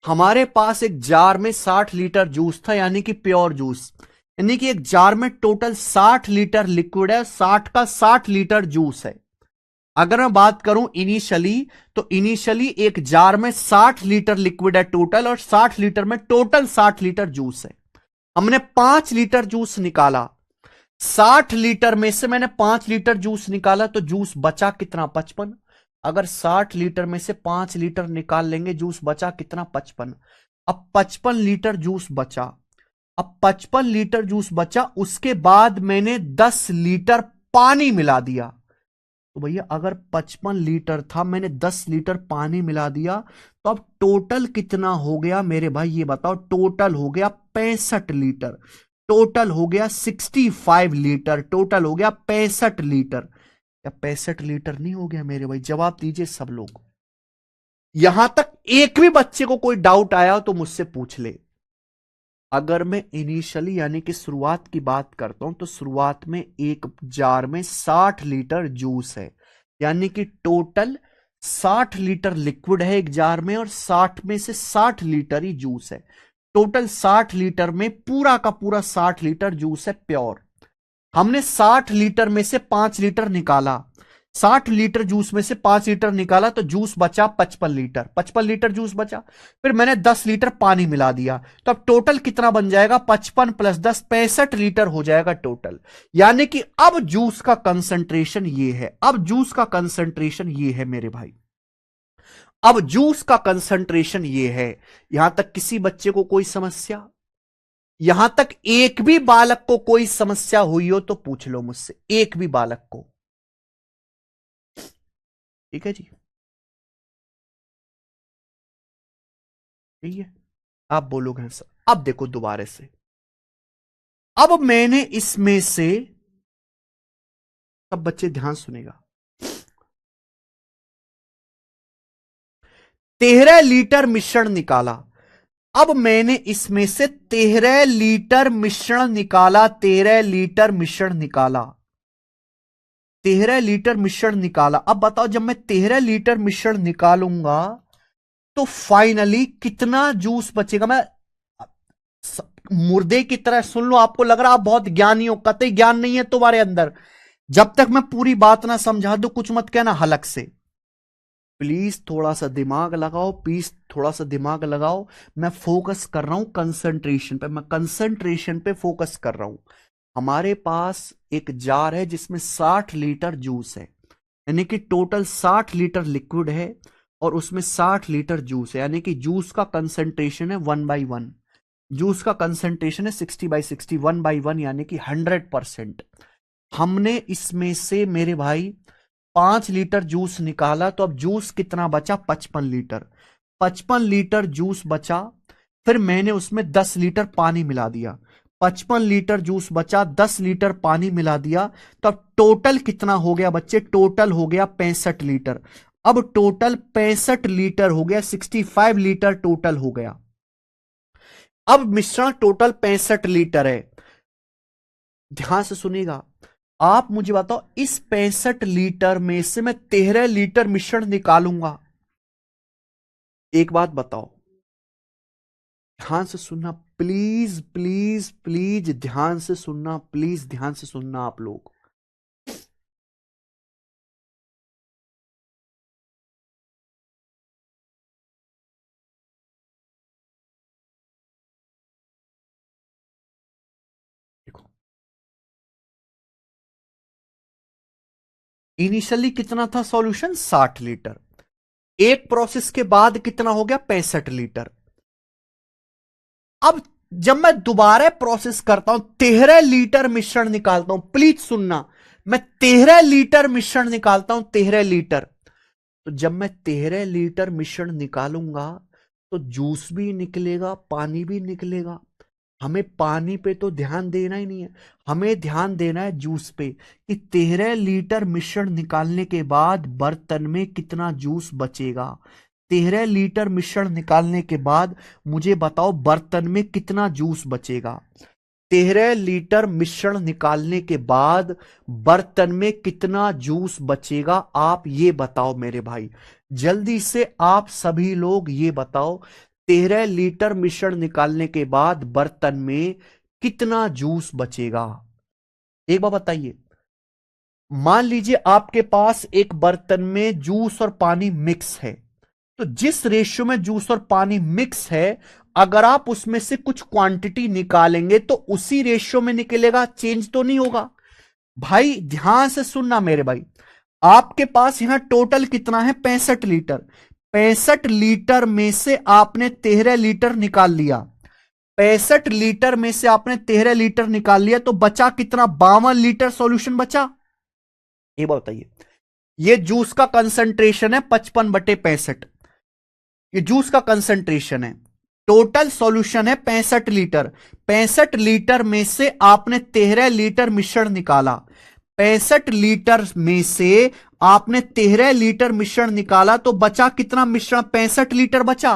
S1: हमारे पास एक जार में 60 लीटर जूस था, यानी कि प्योर जूस। यानी कि एक जार में टोटल 60 लीटर लिक्विड है, 60 का 60 लीटर जूस है। अगर मैं बात करूं इनिशियली, तो इनिशियली एक जार में 60 लीटर लिक्विड है टोटल, और 60 लीटर में टोटल 60 लीटर जूस है। हमने 5 लीटर जूस निकाला, 60 लीटर में से मैंने 5 लीटर जूस निकाला, तो जूस बचा कितना? 55। अगर 60 लीटर में से 5 लीटर निकाल लेंगे, जूस बचा कितना? 55। अब 55 लीटर जूस बचा। अब 55 लीटर जूस बचा, उसके बाद मैंने 10 लीटर पानी मिला दिया। तो भैया अगर 55 लीटर था, मैंने 10 लीटर पानी मिला दिया, तो अब टोटल कितना हो गया मेरे भाई? ये बताओ। टोटल हो गया 65 लीटर, टोटल हो गया 65 लीटर, टोटल हो गया 65 लीटर। या 65 लीटर नहीं हो गया मेरे भाई? जवाब दीजिए सब लोग। यहां तक एक भी बच्चे को कोई डाउट आया हो तो मुझसे पूछ ले। अगर मैं इनिशियली यानी कि शुरुआत की बात करता हूं, तो शुरुआत में एक जार में 60 लीटर जूस है, यानी कि टोटल 60 लीटर लिक्विड है एक जार में, और 60 में से 60 लीटर ही जूस है। टोटल 60 लीटर में पूरा का पूरा 60 लीटर जूस है प्योर। हमने 60 लीटर में से 5 लीटर निकाला, 60 लीटर जूस में से 5 लीटर निकाला, तो जूस बचा 55 लीटर, 55 लीटर जूस बचा। फिर मैंने 10 लीटर पानी मिला दिया, तो अब टोटल कितना बन जाएगा? 55 प्लस 10, 65 लीटर हो जाएगा टोटल। यानी कि अब जूस का कंसंट्रेशन ये है, अब जूस का कंसंट्रेशन ये है मेरे भाई, अब जूस का कंसंट्रेशन ये है। यहां तक किसी बच्चे को कोई समस्या? यहां तक एक भी बालक को कोई समस्या हुई हो तो पूछ लो मुझसे, एक भी बालक को। ठीक है जी, ठीक है, आप बोलोगे सर। अब देखो दोबारा से, अब मैंने इसमें से, सब बच्चे ध्यान सुनेगा, 13 लीटर मिश्रण निकाला। अब मैंने इसमें से 13 लीटर मिश्रण निकाला, 13 लीटर मिश्रण निकाला, 13 लीटर मिश्रण निकाला। अब बताओ, जब मैं 13 लीटर मिश्रण निकालूंगा तो फाइनली कितना जूस बचेगा? मैं मुर्दे की तरह सुन लो, आपको लग रहा आप बहुत ज्ञानी हो, कतई ज्ञान नहीं है तुम्हारे अंदर। जब तक मैं पूरी बात ना समझा दूं, कुछ मत कहना हलक से। प्लीज थोड़ा सा दिमाग लगाओ, प्लीज थोड़ा सा दिमाग लगाओ। मैं फोकस कर रहा हूं कंसंट्रेशन पे, मैं कंसंट्रेशन पे फोकस कर रहा हूं। हमारे पास एक जार है जिसमें 60 लीटर जूस है, यानी कि टोटल 60 लीटर लिक्विड है, और उसमें 60 लीटर जूस है, यानी कि जूस का कंसंट्रेशन है 1/1। जूस का कंसंट्रेशन है 60/60, 1/1, यानी कि 100%। हमने इसमें से मेरे भाई 5 लीटर जूस निकाला, तो अब जूस कितना बचा? 55 लीटर, 55 लीटर जूस बचा। फिर मैंने उसमें 10 लीटर पानी मिला दिया, 55 लीटर जूस बचा, 10 लीटर पानी मिला दिया, तो अब टोटल कितना हो गया बच्चे? टोटल हो गया 65 लीटर। अब टोटल 65 लीटर हो गया, 65 लीटर टोटल हो गया। अब मिश्रण टोटल 65 लीटर है। ध्यान से सुनिएगा, आप मुझे बताओ, इस 65 लीटर में से मैं 13 लीटर मिश्रण निकालूंगा। एक बात बताओ, ध्यान से सुनना प्लीज, प्लीज प्लीज, ध्यान से सुनना, प्लीज ध्यान से सुनना आप लोग। देखो, इनिशियली कितना था सॉल्यूशन? 60 लीटर। एक प्रोसेस के बाद कितना हो गया? 65 लीटर। अब जब मैं दोबारा प्रोसेस करता हूं, 13 लीटर मिश्रण निकालता हूं, प्लीज सुनना, मैं 13 लीटर मिश्रण निकालता हूं, 13 लीटर। तो जब मैं 13 लीटर मिश्रण निकालूंगा, तो जूस भी निकलेगा, पानी भी निकलेगा। हमें पानी पे तो ध्यान देना ही नहीं है, हमें ध्यान देना है जूस पे, कि 13 लीटर मिश्रण निकालने के बाद बर्तन में कितना जूस बचेगा। 13 लीटर मिश्रण निकालने के बाद मुझे बताओ बर्तन में कितना जूस बचेगा। 13 लीटर मिश्रण निकालने के बाद बर्तन में कितना जूस बचेगा, आप ये बताओ मेरे भाई। जल्दी से आप सभी लोग ये बताओ, 13 लीटर मिश्रण निकालने के बाद बर्तन में कितना जूस बचेगा? एक बार बताइए। मान लीजिए आपके पास एक बर्तन में जूस और पानी मिक्स है, तो जिस रेशियो में जूस और पानी मिक्स है, अगर आप उसमें से कुछ क्वांटिटी निकालेंगे तो उसी रेशियो में निकलेगा, चेंज तो नहीं होगा। भाई ध्यान से सुनना मेरे भाई, आपके पास यहां टोटल कितना है? 65 लीटर। 65 लीटर में से आपने 13 लीटर निकाल लिया। 65 लीटर में से आपने 13 लीटर निकाल लिया, तो बचा कितना? 52 लीटर सॉल्यूशन बचा। ये बताइए, ये जूस का कंसंट्रेशन है 55/65। ये जूस का कंसंट्रेशन है। टोटल सॉल्यूशन है 65 लीटर। 65 लीटर में से आपने 13 लीटर मिश्रण निकाला। 65 लीटर में से आपने 13 लीटर मिश्रण निकाला, तो बचा कितना मिश्रण? 65 लीटर बचा।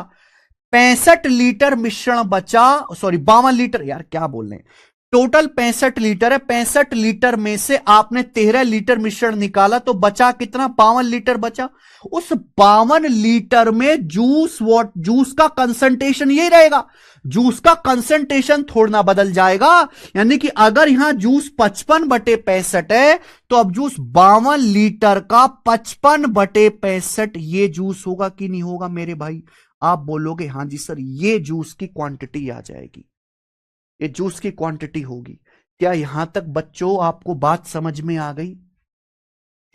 S1: 65 लीटर मिश्रण बचा, सॉरी 52 लीटर, यार क्या बोल रहे हैं। टोटल 65 लीटर है। 65 लीटर में से आपने 13 लीटर मिश्रण निकाला, तो बचा कितना? 52 लीटर बचा। उस 52 लीटर में जूस का कंसंट्रेशन यही रहेगा। जूस का कंसंट्रेशन थोड़ा ना बदल जाएगा। यानी कि अगर यहां जूस 55/65 है, तो अब जूस 52 लीटर का 55/65 ये जूस होगा कि नहीं होगा मेरे भाई? आप बोलोगे हां जी सर, ये जूस की क्वांटिटी आ जाएगी, ये जूस की क्वांटिटी होगी। क्या यहां तक बच्चों आपको बात समझ में आ गई?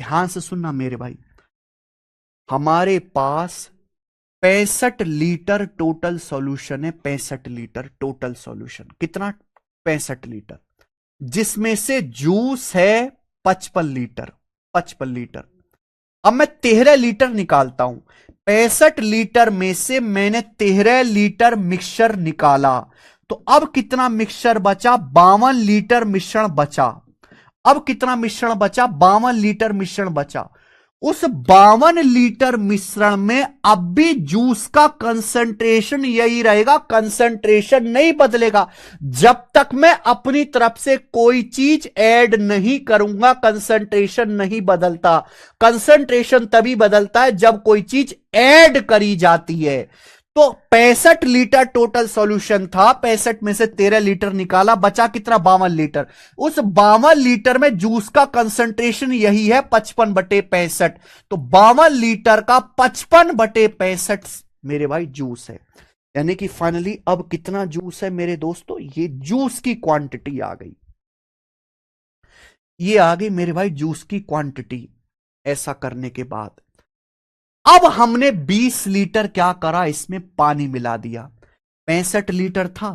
S1: ध्यान से सुनना मेरे भाई, हमारे पास 65 लीटर टोटल सॉल्यूशन है। 65 लीटर टोटल सॉल्यूशन कितना? 65 लीटर, जिसमें से जूस है 55 लीटर। 55 लीटर। अब मैं 13 लीटर निकालता हूं। 65 लीटर में से मैंने 13 लीटर मिक्सचर निकाला, तो अब कितना मिक्सचर बचा? 52 लीटर मिश्रण बचा। अब कितना मिश्रण बचा? 52 लीटर मिश्रण बचा। उस 52 लीटर मिश्रण में अब भी जूस का कंसंट्रेशन यही रहेगा, कंसंट्रेशन नहीं बदलेगा। जब तक मैं अपनी तरफ से कोई चीज ऐड नहीं करूंगा, कंसंट्रेशन नहीं बदलता। कंसंट्रेशन तभी बदलता है जब कोई चीज ऐड करी जाती है। तो 65 लीटर टोटल सॉल्यूशन था, 65 में से 13 लीटर निकाला, बचा कितना? 52 लीटर। उस 52 लीटर में जूस का कंसंट्रेशन यही है 55/65। तो 52 लीटर का 55/65 मेरे भाई जूस है। यानी कि फाइनली अब कितना जूस है मेरे दोस्तों? ये जूस की क्वांटिटी आ गई। ये आ गई मेरे भाई जूस की क्वांटिटी। ऐसा करने के बाद अब हमने 20 लीटर क्या करा? इसमें पानी मिला दिया। 65 लीटर था,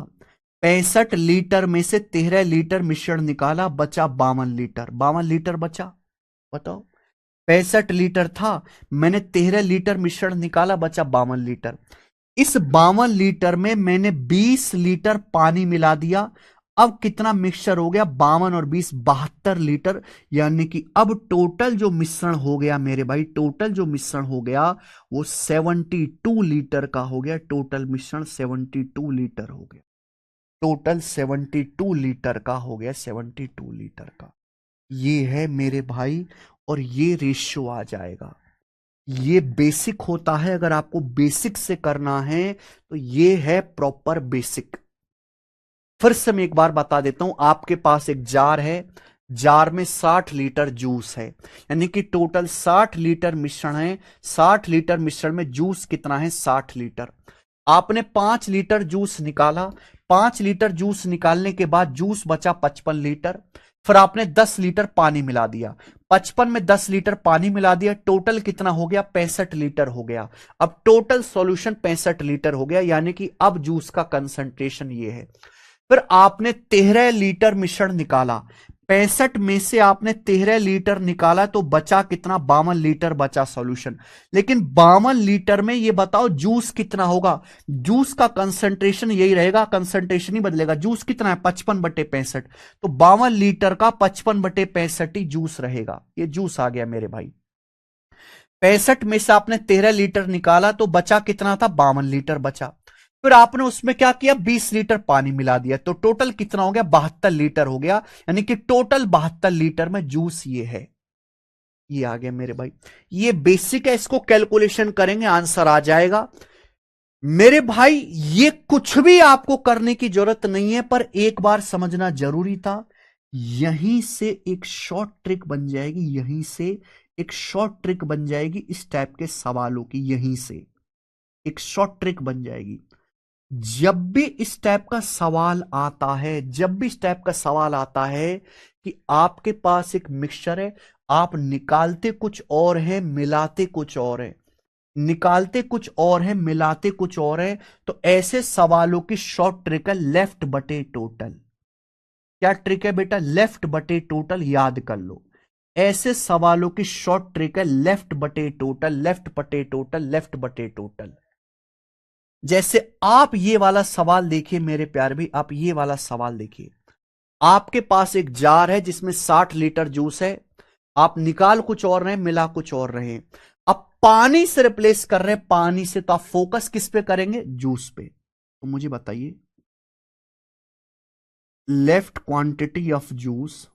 S1: 65 लीटर में से 13 लीटर मिश्रण निकाला, बचा 52 लीटर। 52 लीटर बचा। बताओ, 65 लीटर था, मैंने 13 लीटर मिश्रण निकाला, बचा 52 लीटर। इस 52 लीटर में मैंने 20 लीटर पानी मिला दिया। अब कितना मिक्सचर हो गया? 52 और 20 72 लीटर। यानी कि अब टोटल जो मिश्रण हो गया मेरे भाई, टोटल जो मिश्रण हो गया वो 72 लीटर का हो गया। टोटल मिश्रण 72 लीटर हो गया। टोटल 72 लीटर का हो गया। 72 लीटर का ये है मेरे भाई, और ये रेशियो आ जाएगा। ये बेसिक होता है। अगर आपको बेसिक से करना है तो ये है प्रॉपर बेसिक। फिर से मैं एक बार बता देता हूं, आपके पास एक जार है, जार में 60 लीटर जूस है, यानी कि टोटल 60 लीटर मिश्रण है। 60 लीटर मिश्रण में जूस कितना है? 60 लीटर। आपने 5 लीटर जूस निकाला। 5 लीटर जूस निकालने के बाद जूस बचा 55 लीटर। फिर आपने 10 लीटर पानी मिला दिया। 55 में 10 लीटर पानी मिला दिया, टोटल कितना हो गया? 65 लीटर हो गया। अब टोटल सॉल्यूशन 65 लीटर हो गया, यानी कि अब जूस का कंसंट्रेशन ये है। फिर आपने 13 लीटर मिश्रण निकाला। 65 में से आपने 13 लीटर निकाला, तो बचा कितना? 52 लीटर बचा सॉल्यूशन। लेकिन 52 लीटर में ये बताओ जूस कितना होगा? जूस का कंसंट्रेशन यही रहेगा, कंसंट्रेशन ही बदलेगा। जूस कितना है? 55/65। तो 52 लीटर का 55/65 ही जूस रहेगा। ये जूस आ गया मेरे भाई। 65 में से आपने 13 लीटर निकाला, तो बचा कितना था? 52 लीटर बचा। फिर आपने उसमें क्या किया? 20 लीटर पानी मिला दिया, तो टोटल कितना हो गया? 72 लीटर हो गया। यानी कि टोटल 72 लीटर में जूस ये है। ये आ गया मेरे भाई। ये बेसिक है, इसको कैलकुलेशन करेंगे आंसर आ जाएगा। मेरे भाई ये कुछ भी आपको करने की जरूरत नहीं है, पर एक बार समझना जरूरी था। यहीं से एक शॉर्ट ट्रिक बन जाएगी, यहीं से एक शॉर्ट ट्रिक बन जाएगी इस टाइप के सवालों की, यहीं से एक शॉर्ट ट्रिक बन जाएगी। जब भी इस टाइप का सवाल आता है, जब भी इस टाइप का सवाल आता है कि आपके पास एक मिक्सचर है, आप निकालते कुछ और है, मिलाते कुछ और है, निकालते कुछ और है, मिलाते कुछ और है, तो ऐसे सवालों की शॉर्ट ट्रिक है लेफ्ट बटे टोटल। क्या ट्रिक है बेटा? लेफ्ट बटे टोटल, याद कर लो। ऐसे सवालों की शॉर्ट ट्रिक है लेफ्ट बटे टोटल, लेफ्ट बटे टोटल, लेफ्ट बटे टोटल। जैसे आप ये वाला सवाल देखिए मेरे प्यारे भी, आप ये वाला सवाल देखिए। आपके पास एक जार है जिसमें 60 लीटर जूस है, आप निकाल कुछ और रहे हैं, मिला कुछ और रहे हैं। अब पानी से रिप्लेस कर रहे हैं, पानी से, तो आप फोकस किस पे करेंगे? जूस पे। तो मुझे बताइए, left quantity of juice,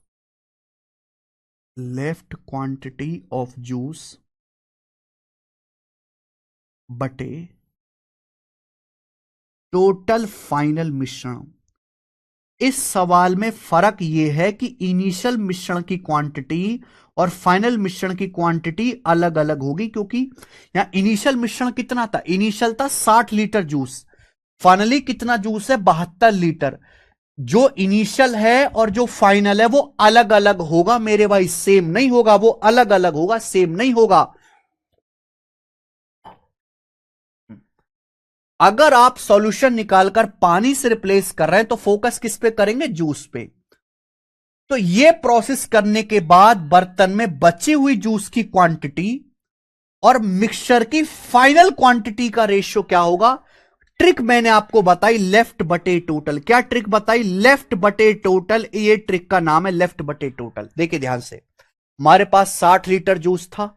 S1: left quantity of juice बटे टोटल फाइनल मिश्रण। इस सवाल में फर्क यह है कि इनिशियल मिश्रण की क्वांटिटी और फाइनल मिश्रण की क्वांटिटी अलग अलग होगी, क्योंकि यहां इनिशियल मिश्रण कितना था? इनिशियल था 60 लीटर जूस, फाइनली कितना जूस है? 72 लीटर। जो इनिशियल है और जो फाइनल है वो अलग अलग होगा मेरे भाई, सेम नहीं होगा, वो अलग अलग होगा, सेम नहीं होगा। अगर आप सॉल्यूशन निकालकर पानी से रिप्लेस कर रहे हैं तो फोकस किस पे करेंगे? जूस पे। तो यह प्रोसेस करने के बाद बर्तन में बची हुई जूस की क्वांटिटी और मिक्सचर की फाइनल क्वांटिटी का रेशियो क्या होगा? ट्रिक मैंने आपको बताई, लेफ्ट बटे टोटल। क्या ट्रिक बताई? लेफ्ट बटे टोटल। ये ट्रिक का नाम है लेफ्ट बटे टोटल। देखिए ध्यान से, हमारे पास 60 लीटर जूस था,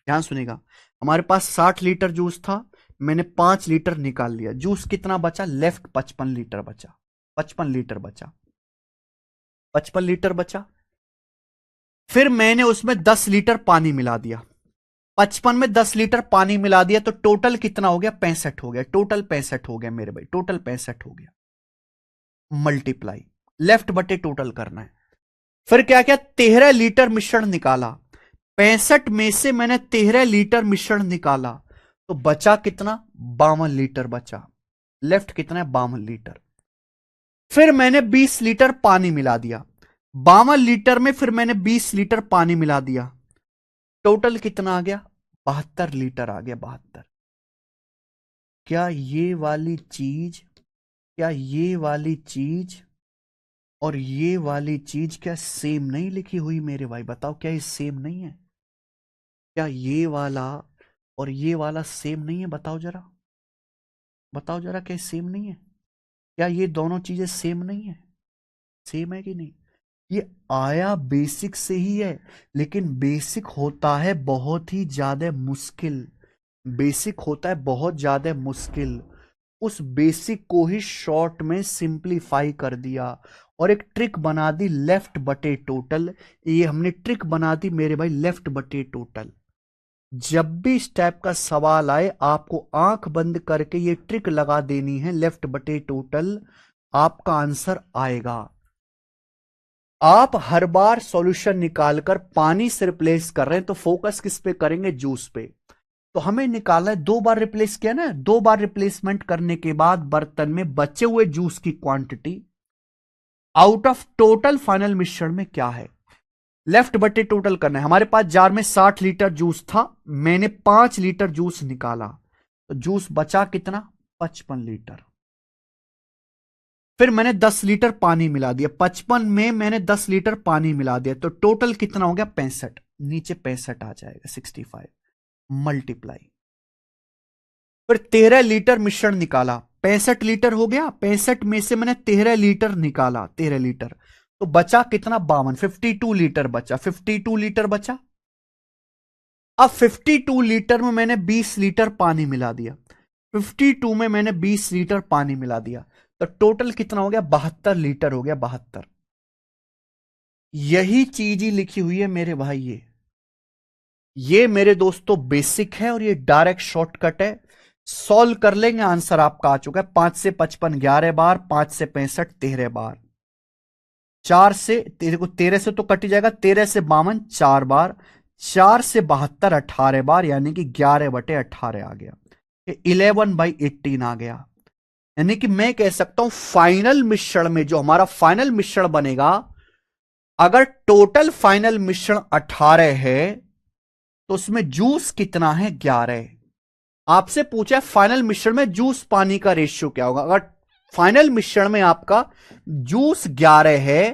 S1: ध्यान सुनेगा, हमारे पास 60 लीटर जूस था, मैंने 5 लीटर निकाल लिया, जूस कितना बचा? लेफ्ट 55 लीटर बचा, 55 लीटर बचा, 55 लीटर बचा। फिर मैंने उसमें 10 लीटर पानी मिला दिया, 55 में 10 लीटर पानी मिला दिया, तो टोटल कितना हो गया? 65 हो गया, टोटल 65 हो गया मेरे भाई, टोटल 65 हो गया। मल्टीप्लाई, लेफ्ट बटे टोटल करना है। फिर क्या क्या? 13 लीटर मिश्रण निकाला, 65 में से मैंने 13 लीटर मिश्रण निकाला, तो बचा कितना? 52 लीटर बचा। लेफ्ट कितना है? 52 लीटर। फिर मैंने 20 लीटर पानी मिला दिया, 52 लीटर में फिर मैंने 20 लीटर पानी मिला दिया, टोटल कितना आ गया? 72 लीटर आ गया, 72। क्या ये वाली चीज, क्या ये वाली चीज और ये वाली चीज क्या सेम नहीं लिखी हुई मेरे भाई? बताओ, क्या ये सेम नहीं है? क्या ये वाला और ये वाला सेम नहीं है? बताओ जरा, बताओ जरा, क्या सेम नहीं है? क्या ये दोनों चीजें सेम नहीं है? सेम है कि नहीं? ये आया बेसिक से ही है, लेकिन बेसिक होता है बहुत ही ज्यादा मुश्किल, बेसिक होता है बहुत ज्यादा मुश्किल। उस बेसिक को ही शॉर्ट में सिंपलीफाई कर दिया और एक ट्रिक बना दी लेफ्ट बटे टोटल। ये हमने ट्रिक बना दी मेरे भाई लेफ्ट बटे टोटल। जब भी इस टाइप का सवाल आए आपको आंख बंद करके ये ट्रिक लगा देनी है, लेफ्ट बटे टोटल, आपका आंसर आएगा। आप हर बार सॉल्यूशन निकालकर पानी से रिप्लेस कर रहे हैं, तो फोकस किस पे करेंगे? जूस पे। तो हमें निकालना है, 2 बार रिप्लेस किया ना, 2 बार रिप्लेसमेंट करने के बाद बर्तन में बचे हुए जूस की quantity out of total final मिश्रण में क्या है, लेफ्ट बटे टोटल करना है। हमारे पास जार में 60 लीटर जूस था, मैंने 5 लीटर जूस निकाला, तो जूस बचा कितना? 55 लीटर। फिर मैंने 10 लीटर पानी मिला दिया, 55 में मैंने 10 लीटर पानी मिला दिया, तो टोटल कितना हो गया? 65। नीचे 65 आ जाएगा, 65। मल्टीप्लाई, फिर 13 लीटर मिश्रण निकाला, 65 लीटर हो गया, 65 में से मैंने 13 लीटर निकाला, 13 लीटर, तो बचा कितना? 52, 52 लीटर बचा, 52 लीटर बचा। अब 52 लीटर में मैंने 20 लीटर पानी मिला दिया, 52 में मैंने 20 लीटर पानी मिला दिया, तो टोटल कितना हो गया? 72 लीटर हो गया, 72। यही चीज ही लिखी हुई है मेरे भाई, ये मेरे दोस्तों बेसिक है और ये डायरेक्ट शॉर्टकट है। सॉल्व कर लेंगे, आंसर आपका आ चुका है। 5 से 55 11 बार, 5 से 65 13 बार, 4 से देखो 13 से तो कट ही जाएगा, 13 से 52 4 बार, 4 से 72 18 बार, यानी कि 11/18 आ गया, 11/18 आ गया। यानी कि मैं कह सकता हूं फाइनल मिश्रण में जो हमारा फाइनल मिश्रण बनेगा, अगर टोटल फाइनल मिश्रण 18 है तो उसमें जूस कितना है 11। आपसे पूछा है फाइनल मिश्रण में जूस पानी का रेशियो क्या होगा। अगर फाइनल मिश्रण में आपका जूस 11 है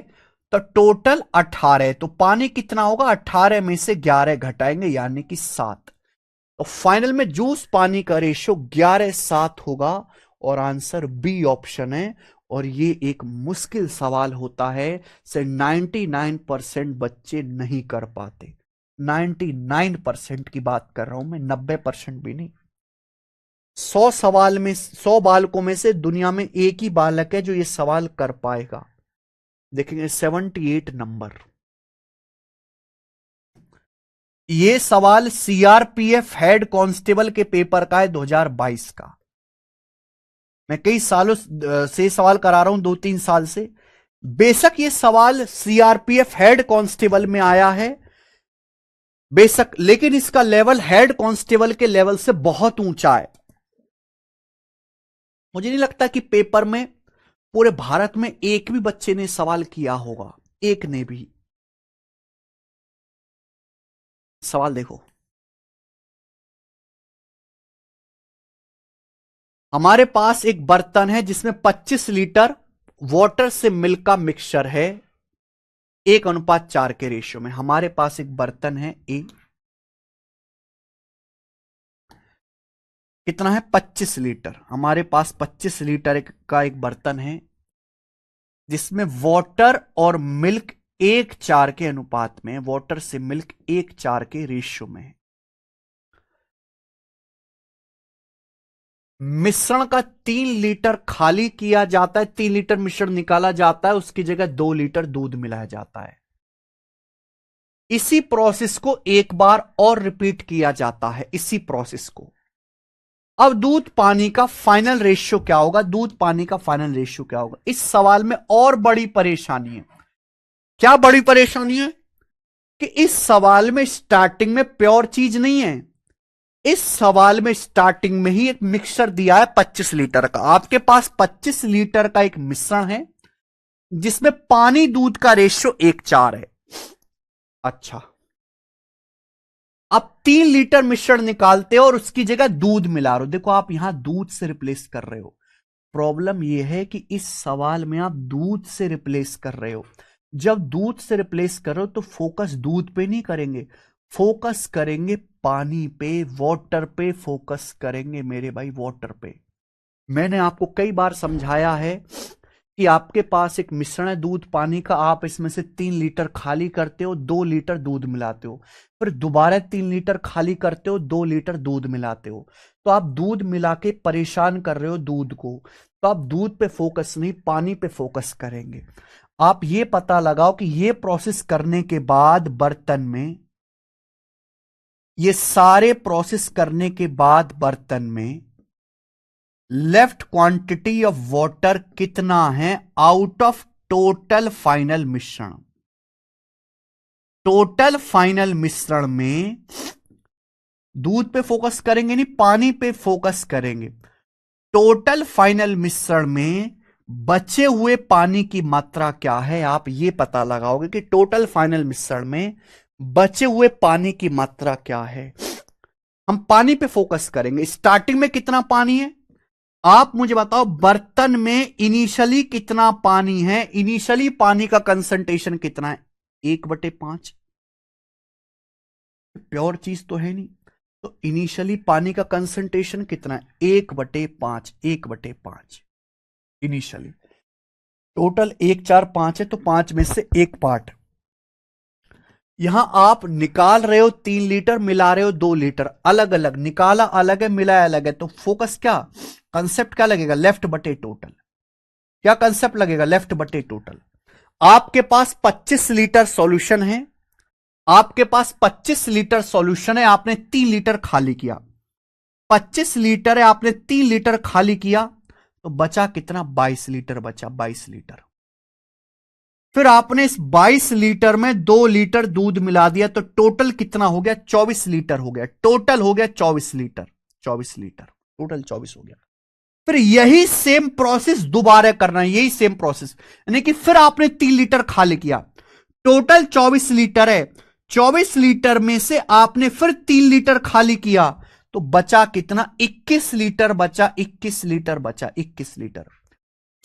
S1: तो टोटल 18 है, तो पानी कितना होगा, 18 में से 11 घटाएंगे यानी कि 7। तो फाइनल में जूस पानी का रेशियो 11:7 होगा और आंसर बी ऑप्शन है। और ये एक मुश्किल सवाल होता है, से 99% बच्चे नहीं कर पाते। 99% की बात कर रहा हूं मैं, 90% भी नहीं। 100 सवाल में 100 बालकों में से दुनिया में एक ही बालक है जो ये सवाल कर पाएगा। देखेंगे 78 नंबर। ये सवाल सीआरपीएफ हेड कांस्टेबल के पेपर का है 2022 का। मैं कई सालों से सवाल करा रहा हूं, 2-3 साल से। बेशक ये सवाल सीआरपीएफ हेड कांस्टेबल में आया है बेशक, लेकिन इसका लेवल हेड कांस्टेबल के लेवल से बहुत ऊंचा है। मुझे नहीं लगता कि पेपर में पूरे भारत में एक भी बच्चे ने सवाल किया होगा, एक ने भी। सवाल देखो, हमारे पास एक बर्तन है जिसमें 25 लीटर वाटर से मिल्क का मिक्सचर है, 1:4 के रेशियो में। हमारे पास एक बर्तन है ए, कितना है 25 लीटर। हमारे पास 25 लीटर का एक बर्तन है जिसमें वाटर और मिल्क 1:4 के अनुपात में, वाटर से मिल्क 1:4 के रेशियो में है। मिश्रण का 3 लीटर खाली किया जाता है, 3 लीटर मिश्रण निकाला जाता है, उसकी जगह 2 लीटर दूध मिलाया जाता है। इसी प्रोसेस को एक बार और रिपीट किया जाता है, इसी प्रोसेस को। अब दूध पानी का फाइनल रेशियो क्या होगा, दूध पानी का फाइनल रेशियो क्या होगा। इस सवाल में और बड़ी परेशानी है। क्या बड़ी परेशानी है कि इस सवाल में स्टार्टिंग में प्योर चीज नहीं है। इस सवाल में स्टार्टिंग में ही एक मिक्सचर दिया है 25 लीटर का। आपके पास 25 लीटर का एक मिश्रण है जिसमें पानी दूध का रेशियो 1:4 है। अच्छा, आप 3 लीटर मिश्रण निकालते हो और उसकी जगह दूध मिला रहे हो। देखो, आप यहां दूध से रिप्लेस कर रहे हो। प्रॉब्लम यह है कि इस सवाल में आप दूध से रिप्लेस कर रहे हो। जब दूध से रिप्लेस कर रहे हो तो फोकस दूध पे नहीं करेंगे, फोकस करेंगे पानी पे, वाटर पे फोकस करेंगे मेरे भाई, वाटर पे। मैंने आपको कई बार समझाया है कि आपके पास एक मिश्रण है दूध पानी का, आप इसमें से 3 लीटर खाली करते हो, 2 लीटर दूध मिलाते हो, फिर दोबारा 3 लीटर खाली करते हो, 2 लीटर दूध मिलाते हो। तो आप दूध मिला के परेशान कर रहे हो दूध को। तो आप दूध पे फोकस नहीं, पानी पे फोकस करेंगे। आप ये पता लगाओ कि ये प्रोसेस करने के बाद बर्तन में, ये सारे प्रोसेस करने के बाद बर्तन में लेफ्ट क्वांटिटी ऑफ वाटर कितना है आउट ऑफ टोटल फाइनल मिश्रण। टोटल फाइनल मिश्रण में दूध पे फोकस करेंगे नहीं, पानी पे फोकस करेंगे। टोटल फाइनल मिश्रण में बचे हुए पानी की मात्रा क्या है, आप ये पता लगाओगे कि टोटल फाइनल मिश्रण में बचे हुए पानी की मात्रा क्या है। हम पानी पे फोकस करेंगे। स्टार्टिंग में कितना पानी है, आप मुझे बताओ बर्तन में इनिशियली कितना पानी है, इनिशियली पानी का कंसंट्रेशन कितना है, 1/5। प्योर चीज तो है नहीं, तो इनिशियली पानी का कंसंट्रेशन कितना है, 1/5, 1/5 इनिशियली। टोटल 1 4 5 है, तो 5 में से एक पार्ट। यहां आप निकाल रहे हो 3 लीटर, मिला रहे हो 2 लीटर, अलग अलग निकाला, अलग है, मिलाया अलग है। तो फोकस क्या, कंसेप्ट क्या लगेगा, लेफ्ट बटे टोटल। क्या कंसेप्ट लगेगा, लेफ्ट बटे टोटल। आपके पास 25 लीटर सॉल्यूशन है, आपके पास 25 लीटर सॉल्यूशन है, आपने 3 लीटर खाली किया। 25 लीटर है, आपने 3 लीटर खाली किया तो बचा कितना? 22 लीटर बचा, 22 लीटर। फिर आपने इस 22 लीटर में 2 लीटर दूध मिला दिया तो टोटल कितना हो गया? 24 लीटर हो गया। टोटल हो गया 24 लीटर, 24 लीटर टोटल 24 हो गया। फिर यही सेम प्रोसेस दोबारा करना है, यही सेम प्रोसेस, यानी कि फिर आपने 3 लीटर खाली किया, टोटल 24 लीटर है। 24 लीटर में से आपने फिर 3 लीटर खाली किया तो बचा कितना? 21 लीटर बचा, 21 लीटर बचा, 21 लीटर।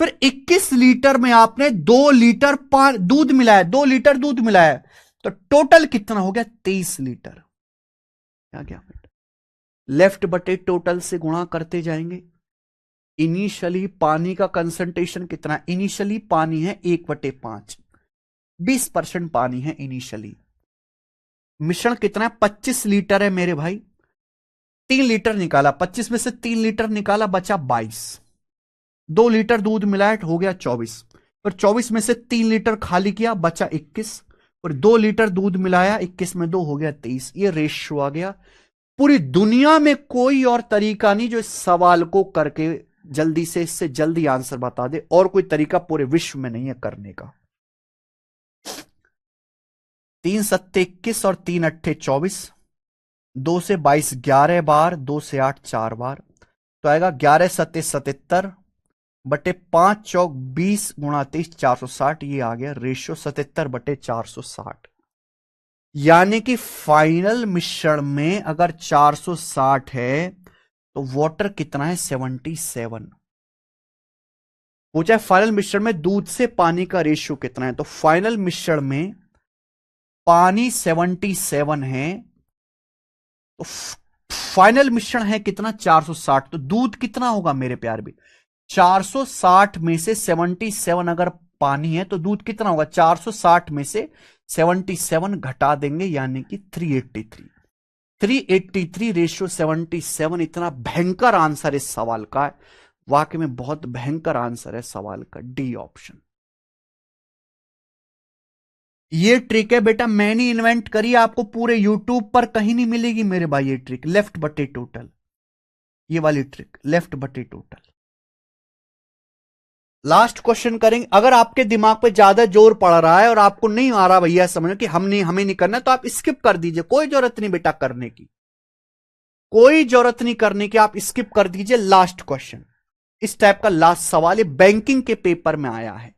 S1: फिर 21 लीटर में आपने 2 लीटर दूध मिलाया, 2 लीटर दूध मिलाया तो टोटल कितना हो गया? 23 लीटर। क्या क्या लेफ्ट बटे टोटल से गुणा करते जाएंगे। इनिशियली पानी का कंसंट्रेशन कितना? इनिशियली पानी है 1/5, 20% पानी है इनिशियली। मिश्रण कितना है? 25 लीटर है मेरे भाई, 3 लीटर निकाला, 25 में से 3 लीटर निकाला, बचा 22। 2 लीटर दूध मिलाया हो गया 24, और 24 में से 3 लीटर खाली किया, बचा 21, और 2 लीटर दूध मिलाया, 21 में 2 हो गया 23। ये रेशियो आ गया। पूरी दुनिया में कोई और तरीका नहीं जो इस सवाल को करके जल्दी से इससे जल्दी आंसर बता दे, और कोई तरीका पूरे विश्व में नहीं है करने का। 3 सत्ते 21 और 3 अट्ठे 24, 2 से 22 11 बार, 2 से 8 4 बार, तो आएगा 11 सत्ते 77 बटे 5 चौक 20 गुणा 23 460। ये आ गया रेशियो 77 बटे 460। यानी कि फाइनल मिश्रण में अगर 460 है तो वाटर कितना है? 77। पूछा है फाइनल मिश्रण में दूध से पानी का रेशियो कितना है, तो फाइनल मिश्रण में पानी 77 है, तो फाइनल मिश्रण है कितना? 460। तो दूध कितना होगा मेरे प्यार भी? 460 में से 77 अगर पानी है तो दूध कितना होगा? 460 में से 77 घटा देंगे, यानी कि 383। 383 रेशियो 77। इतना भयंकर आंसर इस सवाल का है, वाकई में बहुत भयंकर आंसर है सवाल का, डी ऑप्शन। ये ट्रिक है बेटा, मैंने इन्वेंट करी, आपको पूरे यूट्यूब पर कहीं नहीं मिलेगी मेरे भाई ये ट्रिक। लेफ्ट बटे टोटल, ये वाली ट्रिक लेफ्ट बटे टोटल। लास्ट क्वेश्चन करेंगे। अगर आपके दिमाग पे ज्यादा जोर पड़ रहा है और आपको नहीं आ रहा भैया समझो कि हमें नहीं करना, तो आप स्किप कर दीजिए, कोई जरूरत नहीं बेटा करने की, कोई जरूरत नहीं करने की, आप स्किप कर दीजिए। लास्ट क्वेश्चन, इस टाइप का लास्ट सवाल, ये बैंकिंग के पेपर में आया है,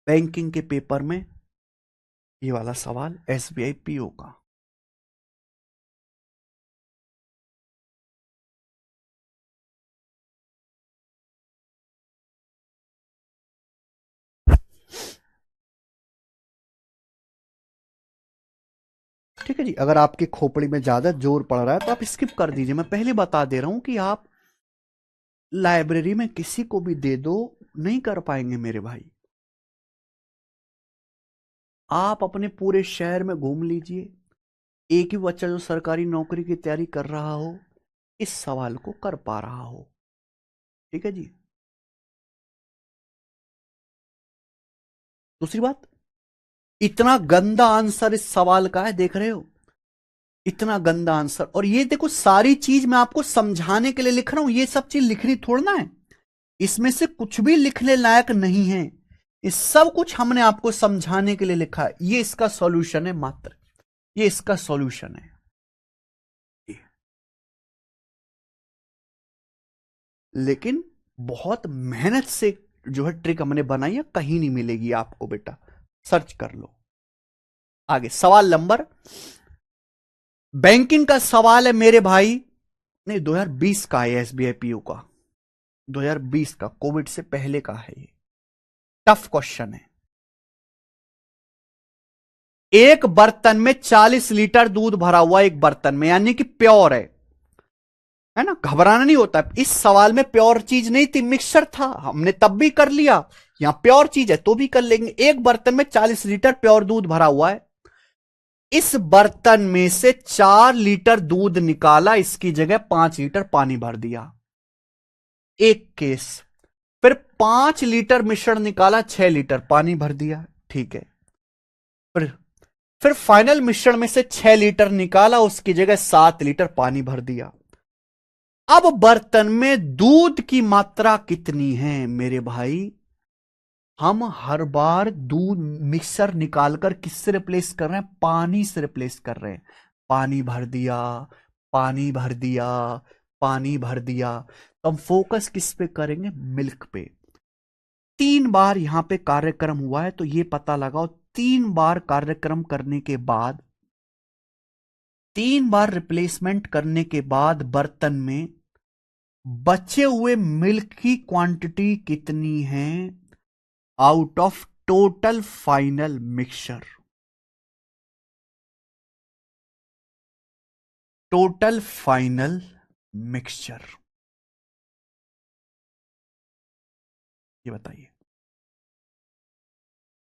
S1: बैंकिंग के पेपर में ये वाला सवाल, एसबीआई पीओ का। ठीक है जी, अगर आपकी खोपड़ी में ज्यादा जोर पड़ रहा है तो आप स्किप कर दीजिए। मैं पहले बता दे रहा हूं कि आप लाइब्रेरी में किसी को भी दे दो, नहीं कर पाएंगे मेरे भाई। आप अपने पूरे शहर में घूम लीजिए, एक ही बच्चा जो सरकारी नौकरी की तैयारी कर रहा हो इस सवाल को कर पा रहा हो। ठीक है जी। दूसरी बात, इतना गंदा आंसर इस सवाल का है, देख रहे हो, इतना गंदा आंसर। और ये देखो, सारी चीज मैं आपको समझाने के लिए लिख रहा हूं, ये सब चीज लिखनी थोड़ना है, इसमें से कुछ भी लिखने लायक नहीं है, ये सब कुछ हमने आपको समझाने के लिए लिखा है। ये इसका सॉल्यूशन है मात्र, ये इसका सॉल्यूशन है। लेकिन बहुत मेहनत से जो है ट्रिक हमने बनाई है, कहीं नहीं मिलेगी आपको बेटा, सर्च कर लो। आगे सवाल नंबर, बैंकिंग का सवाल है मेरे भाई, नहीं 2020 का है, एसबीआई पीओ का 2020 का, कोविड से पहले का है ये। टफ क्वेश्चन है। एक बर्तन में 40 लीटर दूध भरा हुआ, एक बर्तन में, यानी कि प्योर है ना, घबराना नहीं होता। इस सवाल में प्योर चीज नहीं थी, मिक्सचर था, हमने तब भी कर लिया, यहां प्योर चीज है तो भी कर लेंगे। एक बर्तन में 40 लीटर प्योर दूध भरा हुआ है, इस बर्तन में से 4 लीटर दूध निकाला, इसकी जगह 5 लीटर पानी भर दिया, एक केस। फिर 5 लीटर मिश्रण निकाला, 6 लीटर पानी भर दिया, ठीक है। फिर फिर फाइनल मिश्रण में से 6 लीटर निकाला, उसकी जगह 7 लीटर पानी भर दिया। अब बर्तन में दूध की मात्रा कितनी है मेरे भाई? हम हर बार दूध मिक्सर निकालकर किससे रिप्लेस कर रहे हैं? पानी से रिप्लेस कर रहे हैं। पानी भर दिया, पानी भर दिया, पानी भर दिया। तो हम फोकस किस पे करेंगे? मिल्क पे। 3 बार यहां पे कार्यक्रम हुआ है, तो ये पता लगाओ 3 बार कार्यक्रम करने के बाद, 3 बार रिप्लेसमेंट करने के बाद बर्तन में बचे हुए मिल्क की क्वांटिटी कितनी है out of total final mixture? Total final mixture, ये बताइए।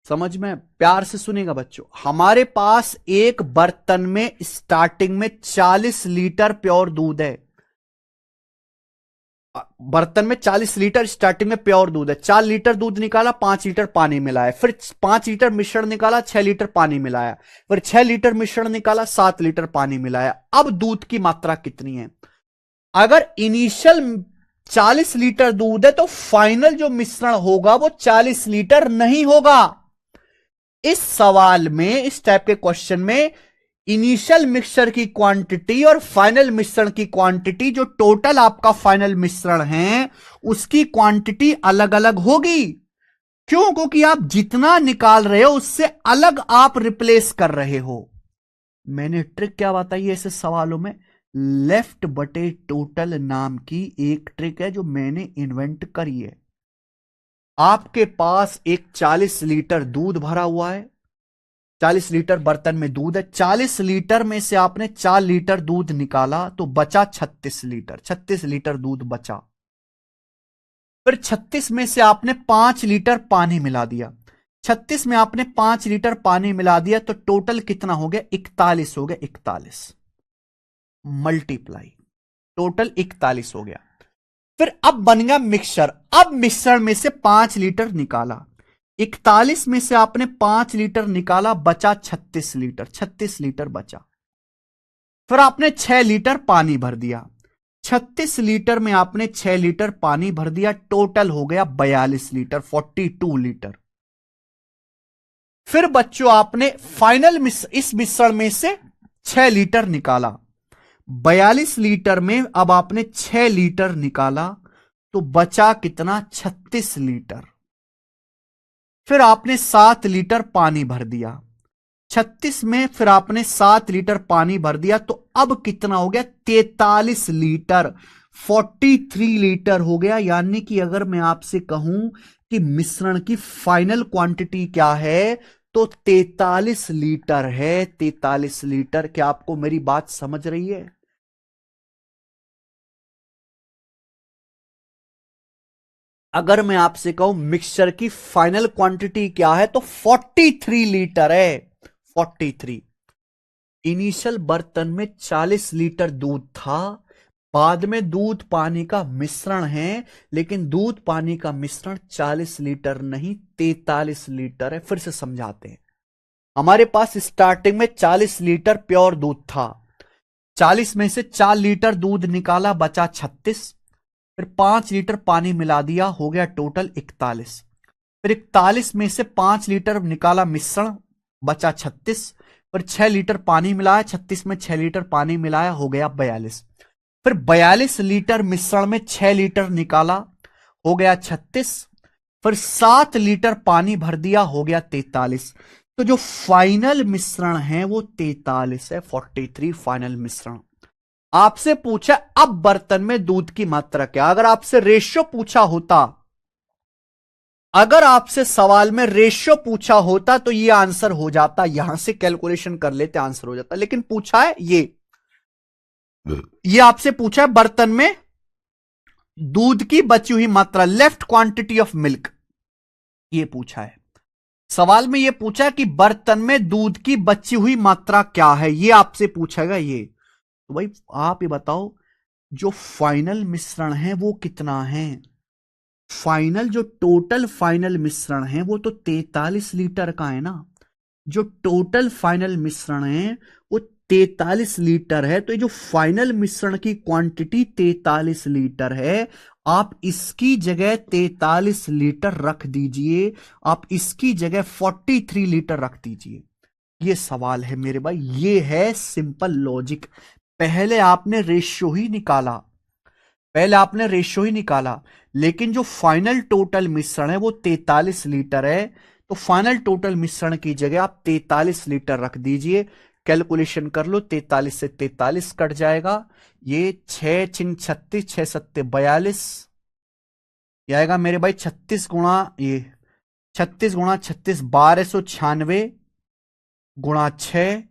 S1: समझ में? प्यार से सुनेगा बच्चों। हमारे पास एक बर्तन में स्टार्टिंग में 40 लीटर प्योर दूध है। बर्तन में 40 लीटर स्टार्टिंग में प्योर दूध है। 4 लीटर दूध निकाला, 5 लीटर पानी मिलाया, फिर 5 लीटर मिश्रण निकाला, 6 लीटर पानी मिलाया, फिर 6 लीटर मिश्रण निकाला, 7 लीटर पानी मिलाया। अब दूध की मात्रा कितनी है? अगर इनिशियल 40 लीटर दूध है तो फाइनल जो मिश्रण होगा वो 40 लीटर नहीं होगा। इस सवाल में, इस टाइप के क्वेश्चन में, इनिशियल मिक्सचर की क्वांटिटी और फाइनल मिश्रण की क्वांटिटी, जो टोटल आपका फाइनल मिश्रण है, उसकी क्वांटिटी अलग अलग होगी। क्यों? क्योंकि आप जितना निकाल रहे हो उससे अलग आप रिप्लेस कर रहे हो। मैंने ट्रिक क्या बताई है ऐसे सवालों में? लेफ्ट बटे टोटल नाम की एक ट्रिक है जो मैंने इन्वेंट करी है। आपके पास एक 40 लीटर दूध भरा हुआ है, 40 लीटर बर्तन में दूध है। 40 लीटर में से आपने 4 लीटर दूध निकाला तो बचा 36 लीटर। 36 लीटर दूध बचा। फिर 36 में से आपने 5 लीटर पानी मिला दिया। 36 में आपने 5 लीटर पानी मिला दिया तो टोटल कितना हो गया? 41 हो गया। 41 मल्टीप्लाई, टोटल 41 हो गया। फिर अब बन गया मिक्सचर। अब मिक्सचर में से 5 लीटर निकाला, 41 में से आपने 5 लीटर निकाला, बचा 36 लीटर। 36 लीटर बचा। फिर आपने 6 लीटर पानी भर दिया। 36 लीटर में आपने 6 लीटर पानी भर दिया, टोटल हो गया 42 लीटर, 42 लीटर। फिर बच्चों आपने फाइनल इस मिश्रण में से 6 लीटर निकाला। 42 लीटर में अब आपने 6 लीटर निकाला तो बचा कितना? 36 लीटर। फिर आपने 7 लीटर पानी भर दिया। 36 में फिर आपने 7 लीटर पानी भर दिया तो अब कितना हो गया? 43 लीटर, 43 लीटर हो गया। यानी कि अगर मैं आपसे कहूं कि मिश्रण की फाइनल क्वांटिटी क्या है तो 43 लीटर है। 43 लीटर। क्या आपको मेरी बात समझ रही है? अगर मैं आपसे कहूं मिक्सचर की फाइनल क्वांटिटी क्या है तो 43 लीटर है। 43। इनिशियल बर्तन में 40 लीटर दूध था, बाद में दूध पानी का मिश्रण है, लेकिन दूध पानी का मिश्रण 40 लीटर नहीं 43 लीटर है। फिर से समझाते हैं। हमारे पास स्टार्टिंग में 40 लीटर प्योर दूध था। 40 में से 4 लीटर दूध निकाला, बचा 36। फिर 5 लीटर पानी मिला दिया, हो गया टोटल 41। फिर 41 में से 5 लीटर निकाला मिश्रण, बचा 36। फिर 6 लीटर पानी मिलाया, 36 में 6 लीटर पानी मिलाया, हो गया 42। फिर 42 लीटर मिश्रण में 6 लीटर निकाला, हो गया 36। फिर 7 लीटर पानी भर दिया, हो गया 43। तो जो फाइनल मिश्रण है वो 43 है। 43 फाइनल मिश्रण। आपसे पूछा अब बर्तन में दूध की मात्रा क्या? अगर आपसे रेशियो पूछा होता, अगर आपसे सवाल में रेशियो पूछा होता तो ये आंसर हो जाता, यहां से कैलकुलेशन कर लेते आंसर हो जाता। लेकिन पूछा है ये आपसे पूछा है बर्तन में दूध की बची हुई मात्रा, लेफ्ट क्वांटिटी ऑफ मिल्क, ये पूछा है सवाल में। ये पूछा कि बर्तन में दूध की बची हुई मात्रा क्या है, ये आपसे पूछेगा ये। तो भाई आप ये बताओ जो फाइनल मिश्रण है वो कितना है? फाइनल जो टोटल फाइनल मिश्रण है वो तो 43 लीटर का है ना। जो टोटल फाइनल मिश्रण है वो 43 लीटर है। तो ये जो फाइनल मिश्रण की क्वांटिटी 43 लीटर है, आप इसकी जगह 43 लीटर रख दीजिए, आप इसकी जगह 43 लीटर रख दीजिए। ये सवाल है मेरे भाई, ये है सिंपल लॉजिक। पहले आपने रेशियो ही निकाला, पहले आपने रेशियो ही निकाला, लेकिन जो फाइनल टोटल मिश्रण है वो 43 लीटर है। तो फाइनल टोटल मिश्रण की जगह आप 43 लीटर रख दीजिए। कैलकुलेशन कर लो, 43 से 43 कट जाएगा, ये 6 चिन 36, 6 सत्ते 42, ये आएगा मेरे भाई 36 गुणा ये 36 गुणा 36 1296 गुणा 6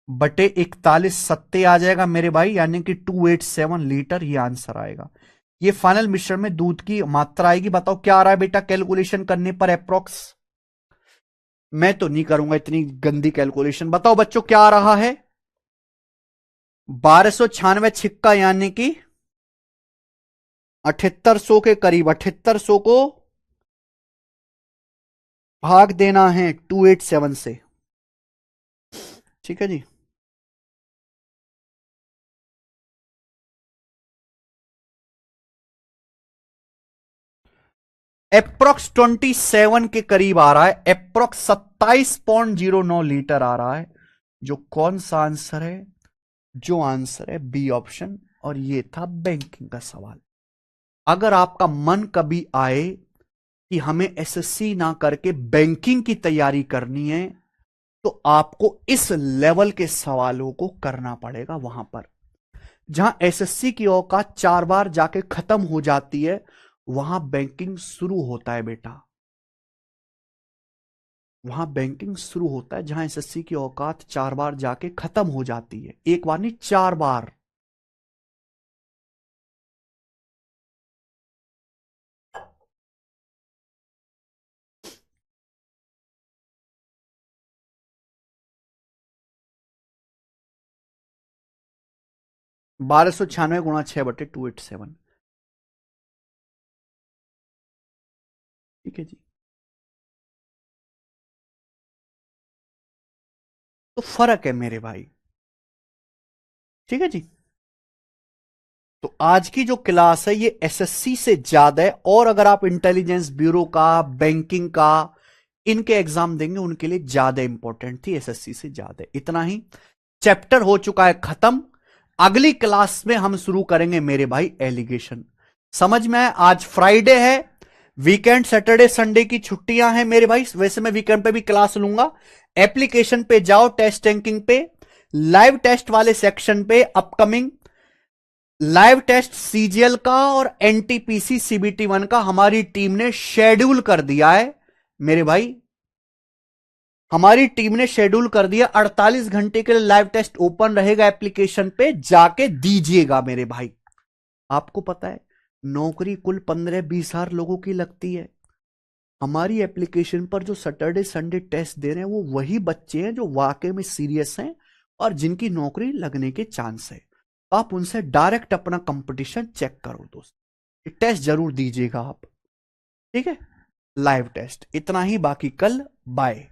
S1: बटे 41 सत्ते आ जाएगा मेरे भाई, यानी कि 287 लीटर ये आंसर आएगा। ये फाइनल मिश्रण में दूध की मात्रा आएगी। बताओ क्या आ रहा है बेटा कैलकुलेशन करने पर अप्रोक्स? मैं तो नहीं करूंगा इतनी गंदी कैलकुलेशन। बताओ बच्चों क्या आ रहा है? 1296 छिक्का यानी कि 7800 के करीब। 7800 को भाग देना है 287 से, ठीक है जी। अप्रोक्स 27 के करीब आ रहा है, अप्रोक्स 27.09 लीटर आ रहा है। जो कौन सा आंसर है? जो आंसर है बी ऑप्शन। और ये था बैंकिंग का सवाल। अगर आपका मन कभी आए कि हमें एसएससी ना करके बैंकिंग की तैयारी करनी है, तो आपको इस लेवल के सवालों को करना पड़ेगा। वहां पर जहां एसएससी की औकात 4 बार जाके खत्म हो जाती है, वहां बैंकिंग शुरू होता है बेटा। वहां बैंकिंग शुरू होता है जहां एसएससी की औकात 4 बार जाके खत्म हो जाती है। एक बार नहीं, 4 बार। बारह सौ छियानवे गुणा 6/287, ठीक है जी। तो फर्क है मेरे भाई, ठीक है जी। तो आज की जो क्लास है ये एसएससी से ज्यादा है, और अगर आप इंटेलिजेंस ब्यूरो का, बैंकिंग का, इनके एग्जाम देंगे उनके लिए ज्यादा इंपॉर्टेंट थी, एसएससी से ज्यादा। इतना ही, चैप्टर हो चुका है खत्म। अगली क्लास में हम शुरू करेंगे मेरे भाई एलिगेशन। समझ में? आज फ्राइडे है, वीकेंड सैटरडे संडे की छुट्टियां हैं मेरे भाई। वैसे मैं वीकेंड पे भी क्लास लूंगा। एप्लीकेशन पे जाओ, टेस्ट रैंकिंग पे लाइव टेस्ट वाले सेक्शन पे अपकमिंग लाइव टेस्ट सीजीएल का और एनटीपीसी सीबीटी 1 का हमारी टीम ने शेड्यूल कर दिया है मेरे भाई। हमारी टीम ने शेड्यूल कर दिया, 48 घंटे के लिए लाइव टेस्ट ओपन रहेगा एप्लीकेशन पे, जाके दीजिएगा मेरे भाई। आपको पता है नौकरी कुल 15-20 हजार लोगों की लगती है। हमारी एप्लीकेशन पर जो सैटरडे संडे टेस्ट दे रहे हैं वो वही बच्चे हैं जो वाकई में सीरियस हैं और जिनकी नौकरी लगने के चांस है। तो आप उनसे डायरेक्ट अपना कंपटीशन चेक करो दोस्त, टेस्ट जरूर दीजिएगा आप, ठीक है। लाइव टेस्ट इतना ही, बाकी कल बाय।